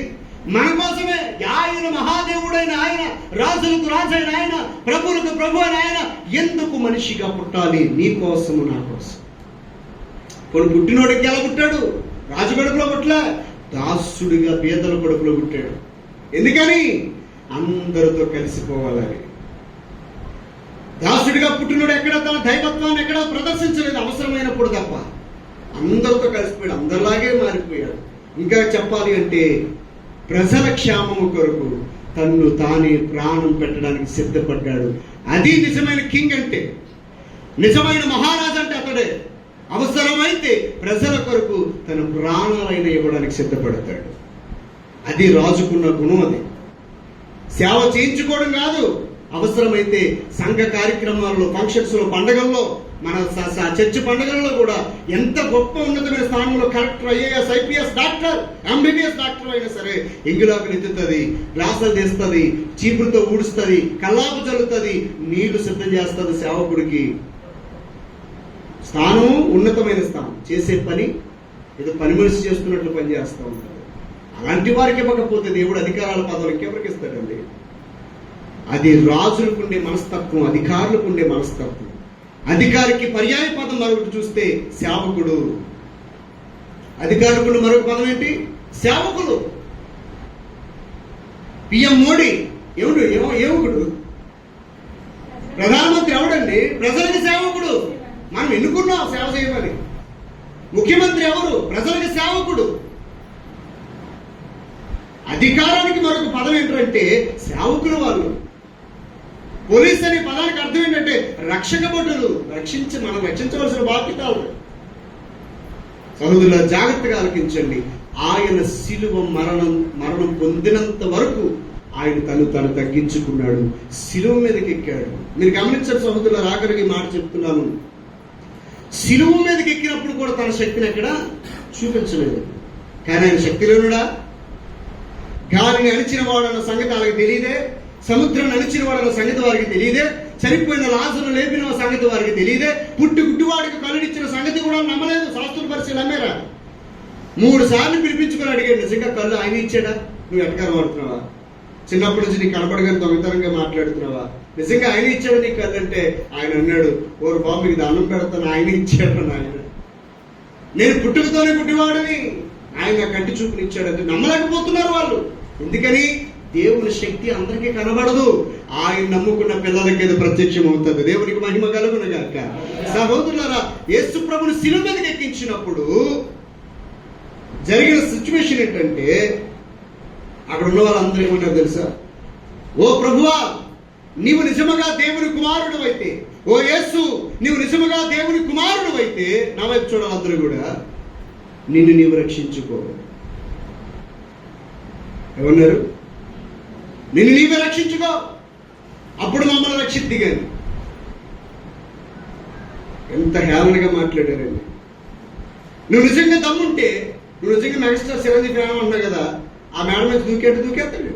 మన కోసమే. ఆయన మహాదేవుడైన ఆయన, రాజులకు రాజైన ఆయన, ప్రభువులకు ప్రభు అయిన ఆయన ఎందుకు మనిషిగా పుట్టాలి? నీ కోసము, నా కోసం. కొన్ని పుట్టినోడికి ఎలా పుట్టాడు? రాజు కడుపులో పుట్టలే, దాసుడిగా పేదల కడుపులో పుట్టాడు. ఎందుకని? అందరితో కలిసిపోవాలని. దాసుడిగా పుట్టినోడు ఎక్కడ తన దైవత్వాన్ని ఎక్కడ ప్రదర్శించలేదు, అవసరమైనప్పుడు తప్ప. అందరితో కలిసిపోయాడు, అందరిలాగే మారిపోయాడు. ఇంకా చెప్పాలి అంటే ప్రజల క్షేమము కొరకు తన్ను తానే ప్రాణం పెట్టడానికి సిద్ధపడ్డాడు. అది నిజమైన కింగ్ అంటే, నిజమైన మహారాజు అంటే అతడే. అవసరమైతే ప్రజల కొరకు తన ప్రాణాలైన ఇవ్వడానికి సిద్ధపడతాడు. అది రాజుకున్న గుణం. అది సేవ చేయించుకోవడం కాదు, అవసరమైతే సంఘ కార్యక్రమాల్లో, ఫంక్షన్స్ లో, పండుగల్లో, మన చర్చ్ పండుగల్లో కూడా ఎంత గొప్ప ఉన్నతమైన స్థానంలో collector, IAS, IPS, doctor, MBBS doctor అయినా సరే ఎంగిలాకులు ఎత్తుతుంది, గ్లాసులు తీస్తుంది, చీపులతో ఊడుస్తుంది, కల్లాపు చల్లుతుంది, నీళ్లు సిద్ధం చేస్తుంది. సేవకుడికి స్థానం ఉన్నతమైన స్థానం. చేసే పని ఏదో పని మనిషి చేస్తున్నట్లు పని చేస్తూ ఉంటారు. అలాంటి వారికి ఇవ్వకపోతే దేవుడు అధికారాల పదవులకి ఎవరికి ఇస్తాడండి? అది రాజులకు ఉండే మనస్తత్వం, అధికారులకు ఉండే మనస్తత్వం. అధికారికి పర్యాయ పదం మరొకటి చూస్తే సేవకుడు. అధికారికుడు మరొక పదం ఏంటి? సేవకుడు. పిఎం మోడీ ఎవడు? ఏవకుడు. ప్రధానమంత్రి ఎవడండి? ప్రజలకు సేవకుడు. మనం ఎన్నుకున్నాం సేవ చేయమని. ముఖ్యమంత్రి ఎవరు? ప్రజలకు సేవకుడు. అధికారానికి మరొక పదం ఏంటంటే సేవకులు వాళ్ళు. పోలీస్ అనే పదానికి అర్థం ఏంటంటే రక్షక భటులు. మనం రక్షించవలసిన బాధ్యత. సహోదరుల జాగ్రత్తగా ఆలకించండి. ఆయన సిలువ మరణం పొందినంత వరకు ఆయన తను తగ్గించుకున్నాడు, సిలువ మీదకి ఎక్కాడు. మీరు గమనించండి సహోదరుల, ఆఖరికి మాట చెప్తున్నాను. సిలువ మీదకి ఎక్కినప్పుడు కూడా తన శక్తిని ఎక్కడ చూపించలేదు. కానీ ఆయన శక్తిలోనుడా? గాలిని అణిచిన వాడన్న సంగతి ఆయనకు తెలియదే, సముద్రాన్ని అణిచిన వాడన్న సంగతి వారికి తెలియదే, చనిపోయిన లాజరును లేపిన సంగతి వారికి తెలియదే, గుడ్డివాడికి కళ్ళునిచ్చిన సంగతి కూడా నమ్మలేదు. శాస్త్రుల పరిశీలన నమ్మారా? 3 సార్లు పిలిపించుకొని అడిగాడు, నిజంగా కళ్ళు ఆయన ఇచ్చాడా? నువ్వు ఎటకారం ఆడుతున్నావా? చిన్నప్పటి నుంచి నీకు కనపడగానే దొంగతనంగా మాట్లాడుతున్నావా? నిజంగా ఆయన ఇచ్చాడు నీకు కళ్ళు అంటే ఆయన అన్నాడు, ఓరు బాబు మీకు దండం పెడతాను, ఆయన ఇచ్చాడు. ఆయన నేను పుట్టుకతోనే గుడ్డివాడని, ఆయన కంటి చూపుని ఇచ్చాడంటే నమ్మలేకపోతున్నారు వాళ్ళు. ఎందుకని? దేవుని శక్తి అందరికీ కనబడదు, ఆయన నమ్ముకున్న పిల్లలకి ఏదో ప్రత్యక్షం అవుతుంది. దేవునికి మహిమ కలుగునగాక. సహోదరులారా, యేసు ప్రభుని శిలువ మీదకి ఎక్కించినప్పుడు జరిగిన సిచ్యువేషన్ ఏంటంటే, అక్కడ ఉన్న వాళ్ళందరూ ఏమన్నారు తెలుసా? ఓ ప్రభువా, నీవు నిజముగా దేవుని కుమారుడు అయితే, ఓ యేసు నీవు నిజముగా దేవుని కుమారుడు అయితే, నా వైపు చూడాలి అందరూ కూడా, నిన్ను నీవు రక్షించుకో. ఏమన్నారు? నిన్ను నీవే రక్షించుకో, అప్పుడు మమ్మల్ని రక్షిద్ది. కానీ ఎంత హేళనగా మాట్లాడారండి. నువ్వు నిజంగా దమ్ముంటే, నువ్వు నిజంగా మెగాస్టార్ చిరంజీవి ఫ్యాన్ అంటున్నావు కదా, ఆ మేడం మీద దూకేస్తాడు.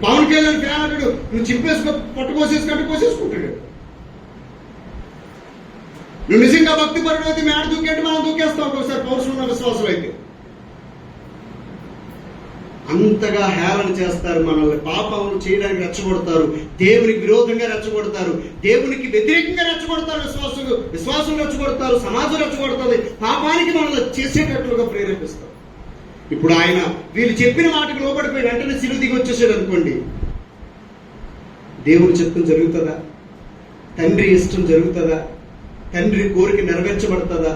పవన్ కళ్యాణ్ ఫ్యాన్ అంటాడు, నువ్వు చింపేసుకో, పట్టుకోసేసుకుంటే కోసేసుకుంటాడు. నువ్వు నిజంగా భక్తి పరుడు అయితే మేడ దూకేట్టు మనం దూకేస్తాం ఒకసారి పౌరుషం ఉన్న విశ్వాసం అయితే. అంతగా హేళన చేస్తారు మనల్ని. పాపములు చేయడానికి రెచ్చగొడతారు, దేవునికి విరోధంగా రెచ్చగొడతారు, దేవునికి వ్యతిరేకంగా రెచ్చగొడతారు, విశ్వాసం రెచ్చగొడతారు, సమాజం రెచ్చగొడుతుంది, పాపానికి మనల్ని చేసేటట్లుగా ప్రేరేపిస్తారు. ఇప్పుడు ఆయన వీళ్ళు చెప్పిన మాటకు లోబడిపోయి వెంటనే సిలువ దిగి వచ్చేసాడు అనుకోండి, దేవుని చిత్తం జరుగుతుందా? తండ్రి ఇష్టం జరుగుతుందా? తండ్రి కోరిక నెరవేర్చబడుతుందా?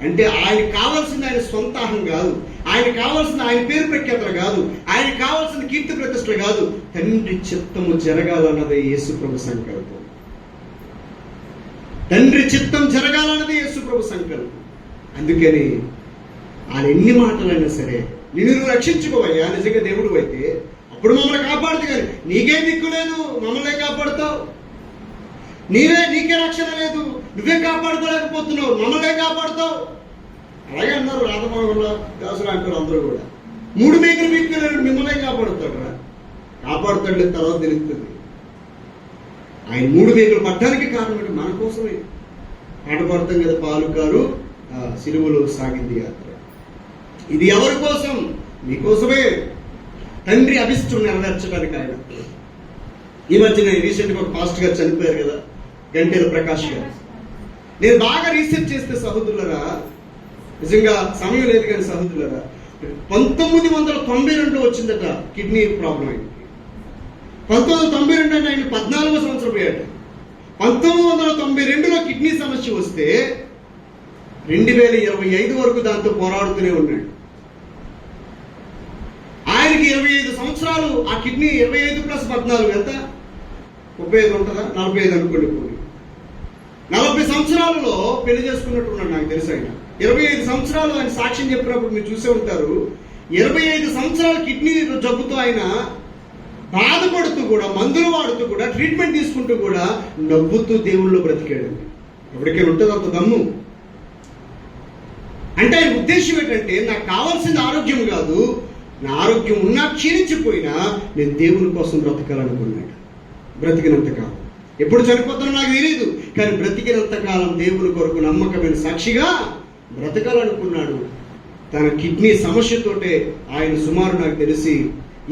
అంటే ఆయన కావాల్సింది ఆయన సొంత అహం కాదు, ఆయన కావాల్సింది ఆయన పేరు ప్రఖ్యాతలు కాదు, ఆయన కావాల్సిన కీర్తి ప్రతిష్టలు కాదు, తండ్రి చిత్తము జరగాలన్నదే యేసు ప్రభు సంకల్పం. తండ్రి చిత్తం జరగాలన్నదే యేసు ప్రభు సంకల్పం. అందుకని ఆయన ఎన్ని మాటలైనా సరే, నిన్ను రక్షించుకోవయ్యా నిజంగా దేవుడు అయితే అప్పుడు మమ్మల్ని కాపాడుతు, కానీ నీకే దిక్కు లేదు, మమ్మల్నే కాపాడుతావు, నీకే రక్షణ లేదు, నువ్వే కాపాడుకోలేకపోతున్నావు, మమ్మల్నే కాపాడుతావు. అలాగే అన్నారు రాధమోహన్ దాసులు అంటారు అందరూ కూడా. 3 మేకలు పీక్కులేడు, మిమ్మల్నే కాపాడుతాడు రా, కాపాడుతాడు తర్వాత తెలుస్తుంది. ఆయన 3 మేకలు పడ్డానికి కారణం ఏంటి? మన కోసమే. పాట పాడతాం కదా, పాలుకారు సిలువలో సాగింది యాత్ర. ఇది ఎవరి కోసం? మీకోసమే. తండ్రి అభిష్టం నెరవేర్చడానికి ఆయన. ఈ మధ్య నేను రీసెంట్గా ఒక పాస్టర్ గారు చనిపోయారు కదా, గంటేల ప్రకాష్ గారు. నేను బాగా రీసెర్చ్ చేస్తే సహోదరులరా, నిజంగా సమయం లేదు కానీ సహోదరులరా, 1992 వచ్చిందట కిడ్నీ ప్రాబ్లం అయింది. 1992 అంటే ఆయన 14వ సంవత్సరం పోయాడు. 1992లో కిడ్నీ సమస్య వస్తే 2025 వరకు దాంతో పోరాడుతూనే ఉన్నాడు. ఆయనకి 25 సంవత్సరాలు. ఆ కిడ్నీ 25 + 14 ఎంత? 35 ఉంటుందా? 45 అనుకోండి. 40 సంవత్సరాలలో పెళ్లి చేసుకున్నట్టున్నాడు నాకు తెలుసు. ఆయన 25 సంవత్సరాలు ఆయన సాక్ష్యం చెప్పినప్పుడు మీరు చూసే ఉంటారు. 25 సంవత్సరాల కిడ్నీ జబ్బుతో ఆయన బాధపడుతూ కూడా, మందులు వాడుతూ కూడా, ట్రీట్మెంట్ తీసుకుంటూ కూడా నవ్వుతూ దేవుళ్ళో బ్రతికాడు. ఎవరికైనా ఉంటుంది అంత దమ్ము. అంటే ఆయన ఉద్దేశం ఏంటంటే, నాకు కావాల్సింది ఆరోగ్యం కాదు, నా ఆరోగ్యం ఉన్నా క్షీణించిపోయినా నేను దేవుని కోసం బ్రతకాలనుకున్నాడు. బ్రతికినంత కాలం. ఎప్పుడు చనిపోతానో నాకు తెలియదు, కానీ బ్రతికినంత కాలం దేవుని కొరకు నమ్మకమైన సాక్షిగా బ్రతకాలనుకున్నాడు. తన కిడ్నీ సమస్యతోటే ఆయన సుమారు నాకు తెలిసి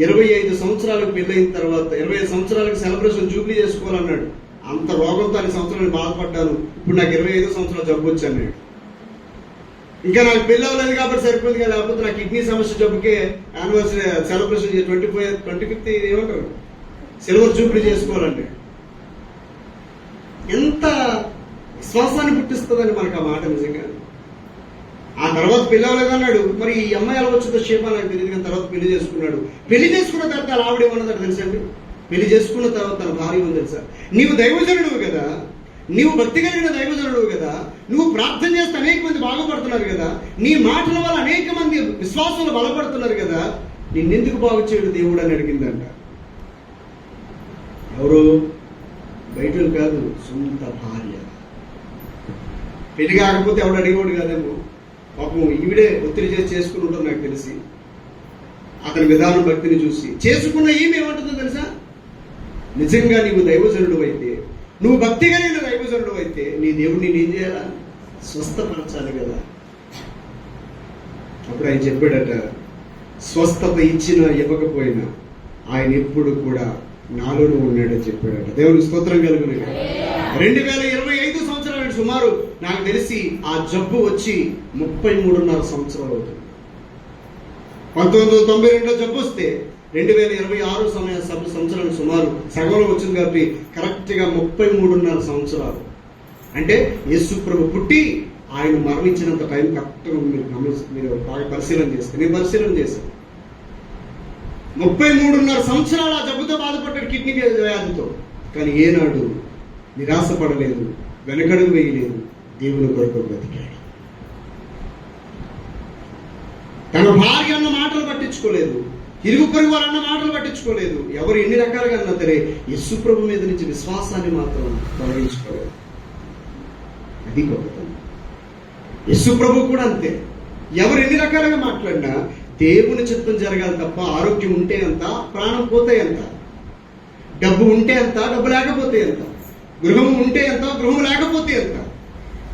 25 సంవత్సరాలకు పెళ్ళైన తర్వాత 25 సంవత్సరాలకు సెలబ్రేషన్ జూబ్లీ చేసుకోవాలన్నాడు. అంత రోగంతో అన్ని సంవత్సరాలు బాధపడ్డాను, ఇప్పుడు నాకు 25 సంవత్సరాలు జబ్బు వచ్చి అన్నాడు. ఇంకా నాకు పెళ్ళి అవ్వలేదు కాబట్టి సరిపోయింది కదా, లేకపోతే నా కిడ్నీ సమస్య జబ్బుకే యానివర్సరీ సెలబ్రేషన్ 25th ఏమంటారు సిల్వర్ జూబ్లీ చేసుకోవాలంటే ఎంత విశ్వాసాన్ని పుట్టిస్తుందని మనకు ఆ మాట నిజంగా. ఆ తర్వాత పెళ్ళి అవ్వలేదన్నాడు. మరి ఈ అమ్మాయి ఎలా వచ్చిందో షేపా నాకు తెలియదు, కానీ తర్వాత పెళ్లి చేసుకున్నాడు. పెళ్లి చేసుకున్న తర్వాత అలా ఆవిడ ఏమన్నది తెలుసండి? పెళ్లి చేసుకున్న తర్వాత తన భార్య ఉంది తెలుసా? నీవు దైవజనుడు కదా, నీవు భక్తి కలిగిన దైవజనుడు కదా, నువ్వు ప్రార్థన చేస్తే అనేక మంది బాగుపడుతున్నారు కదా, నీ మాటల వల్ల అనేక మంది విశ్వాసంలో బలపడుతున్నారు కదా, నిన్నెందుకు బాగు చేయడు దేవుడు అని అడిగిందంట. ఎవరు? బయట కాదు, సొంత భార్య. పెళ్లి కాకపోతే ఎవడు అడిగేవాడు కాదేమో. పాపం ఈవిడే ఒత్తిడి చేసి చేసుకుని ఉంటుంది నాకు తెలిసి. అతని విధానం భక్తిని చూసి చేసుకున్న ఈమె ఏమంటుందో తెలుసా? నిజంగా నీవు దైవజనుడు అయితే, నువ్వు భక్తి కలిగిన దైవజనుడు అయితే నీ దేవుడిని ఏం చేయాలా? స్వస్థపరచాలి కదా. అప్పుడు ఆయన చెప్పాడట, స్వస్థత ఇచ్చినా ఇవ్వకపోయినా ఆయన ఎప్పుడు కూడా నాలోనే ఉన్నాడని చెప్పాడట. దేవునికి స్తోత్రం కలుగును. 2025 సంవత్సరాలు సుమారు నాకు తెలిసి ఆ జబ్బు వచ్చి 33.5 సంవత్సరాలు అవుతుంది. 1992లో జబ్బు వస్తే 2026 సంవత్సరాలు సుమారు సగంలో వచ్చింది కాబట్టి కరెక్ట్గా 33.5 సంవత్సరాలు. అంటే యేసు ప్రభు పుట్టి ఆయన మరణించినంత టైం కరెక్ట్గా మీరు బాగా పరిశీలన చేస్తే, నేను పరిశీలన చేశాను. 33.5 సంవత్సరాలు ఆ జబ్బుతో బాధపడ్డాడు, కిడ్నీ వ్యాధితో. కానీ ఏనాడు నిరాశపడలేదు, వెనకడుగు వేయలేదు, దేవుని కొరకు బ్రతికాడు. తన భార్య అన్న మాటలు పట్టించుకోలేదు, ఇరుగు పొరుగు వారు అన్న మాటలు పట్టించుకోలేదు. ఎవరు ఎన్ని రకాలుగా అన్నా సరే యేసు ప్రభు మీద నుంచి విశ్వాసాన్ని మాత్రం తొలగించుకోలేదు. అది గొప్పతనం. యేసు ప్రభు కూడా అంతే. ఎవరు ఎన్ని రకాలుగా మాట్లాడినా దేవుని చిత్తం జరగాలి తప్ప, ఆరోగ్యం ఉంటే ఎంత, ప్రాణం పోతే ఎంత, డబ్బు ఉంటే ఎంత, డబ్బు లేకపోతే ఎంత, గృహం ఉంటే ఎంత, గృహం లేకపోతే ఎంత,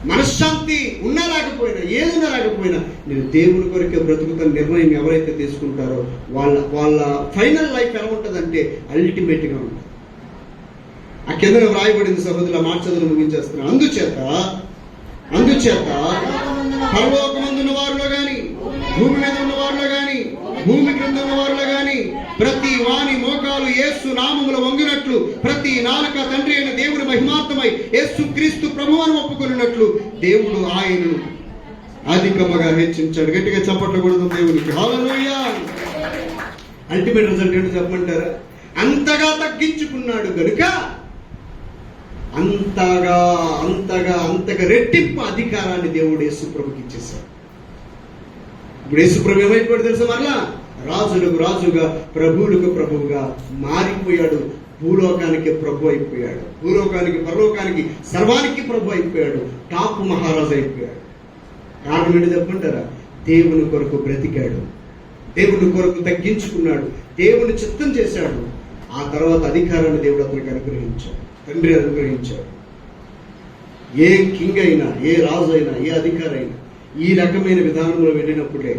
మనశ్శాంతి ఉన్నా లేకపోయినా, ఏదున్నా లేకపోయినా నేను దేవుని కొరకే బ్రతుకుతాను నిర్ణయం ఎవరైతే తీసుకుంటారో వాళ్ళ ఫైనల్ లైఫ్ ఎలా ఉంటుందంటే అల్టిమేట్గా ఉంటుంది. ఆ కింద వ్రాయబడింది సహోదరుల మాట చదువులు ముగించేస్తున్నాను. అందుచేత పరలోకమందున్న వారిలో కానీ, భూమి మీద ఉన్న వారిలో కానీ, భూమి క్రింద ఉన్న వారిలో గాని ప్రతి వాని మోకాలు యేసు నామములో వంగినట్లు, ప్రతి నాలుక తండ్రి అయిన దేవుని మహిమార్థమై యేసు క్రీస్తు ప్రభువును ఒప్పుకొనినట్లు దేవుడు ఆయనను అధికముగా హెచ్చించాడు. గట్టిగా చప్పట్లు కొడదాం దేవునికి. హల్లెలూయా. అల్టిమేట్ రిజల్ట్ ఏంటో చెప్పమంటారా? అంతగా తగ్గించుకున్నాడు గనుక అంతగా రెట్టింపు అధికారాన్ని దేవుడు యేసుప్రభుకి ఇచ్చేశాడు. ఇప్పుడు యేసుప్రభు ఏమైపోయాడు తెలుసా? మరలా రాజులకు రాజుగా, ప్రభువులకు ప్రభువుగా మారిపోయాడు. భూలోకానికి ప్రభు అయిపోయాడు. భూలోకానికి, పరలోకానికి, సర్వానికి ప్రభు అయిపోయాడు. టాప్ మహారాజు అయిపోయాడు. కారణం ఏంటి చెప్పంటారా? దేవుని కొరకు బ్రతికాడు, దేవుని కొరకు తగ్గించుకున్నాడు, దేవుని చిత్తం చేశాడు. ఆ తర్వాత అధికారాన్ని దేవుడు అతనికి అనుగ్రహించాడు, తండ్రి అనుగ్రహించాడు. ఏ కింగ్ అయినా, ఏ రాజు అయినా, ఏ అధికారి అయినా ఈ రకమైన విధానంలో వెళ్ళినప్పుడే,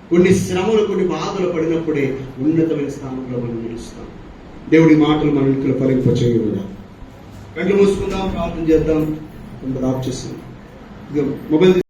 కొన్ని శ్రమలు, కొన్ని బాధలు పడినప్పుడే ఉన్నతమైన స్థానంలో మనం నిలుస్తాం. దేవుడి మాటలు మన ఇంట్లో ఫలింపచేయగా కళ్ళు మూసుకుందాం, ప్రార్థన చేద్దాం. ఆఫ్ చేస్తాం. మొబైల్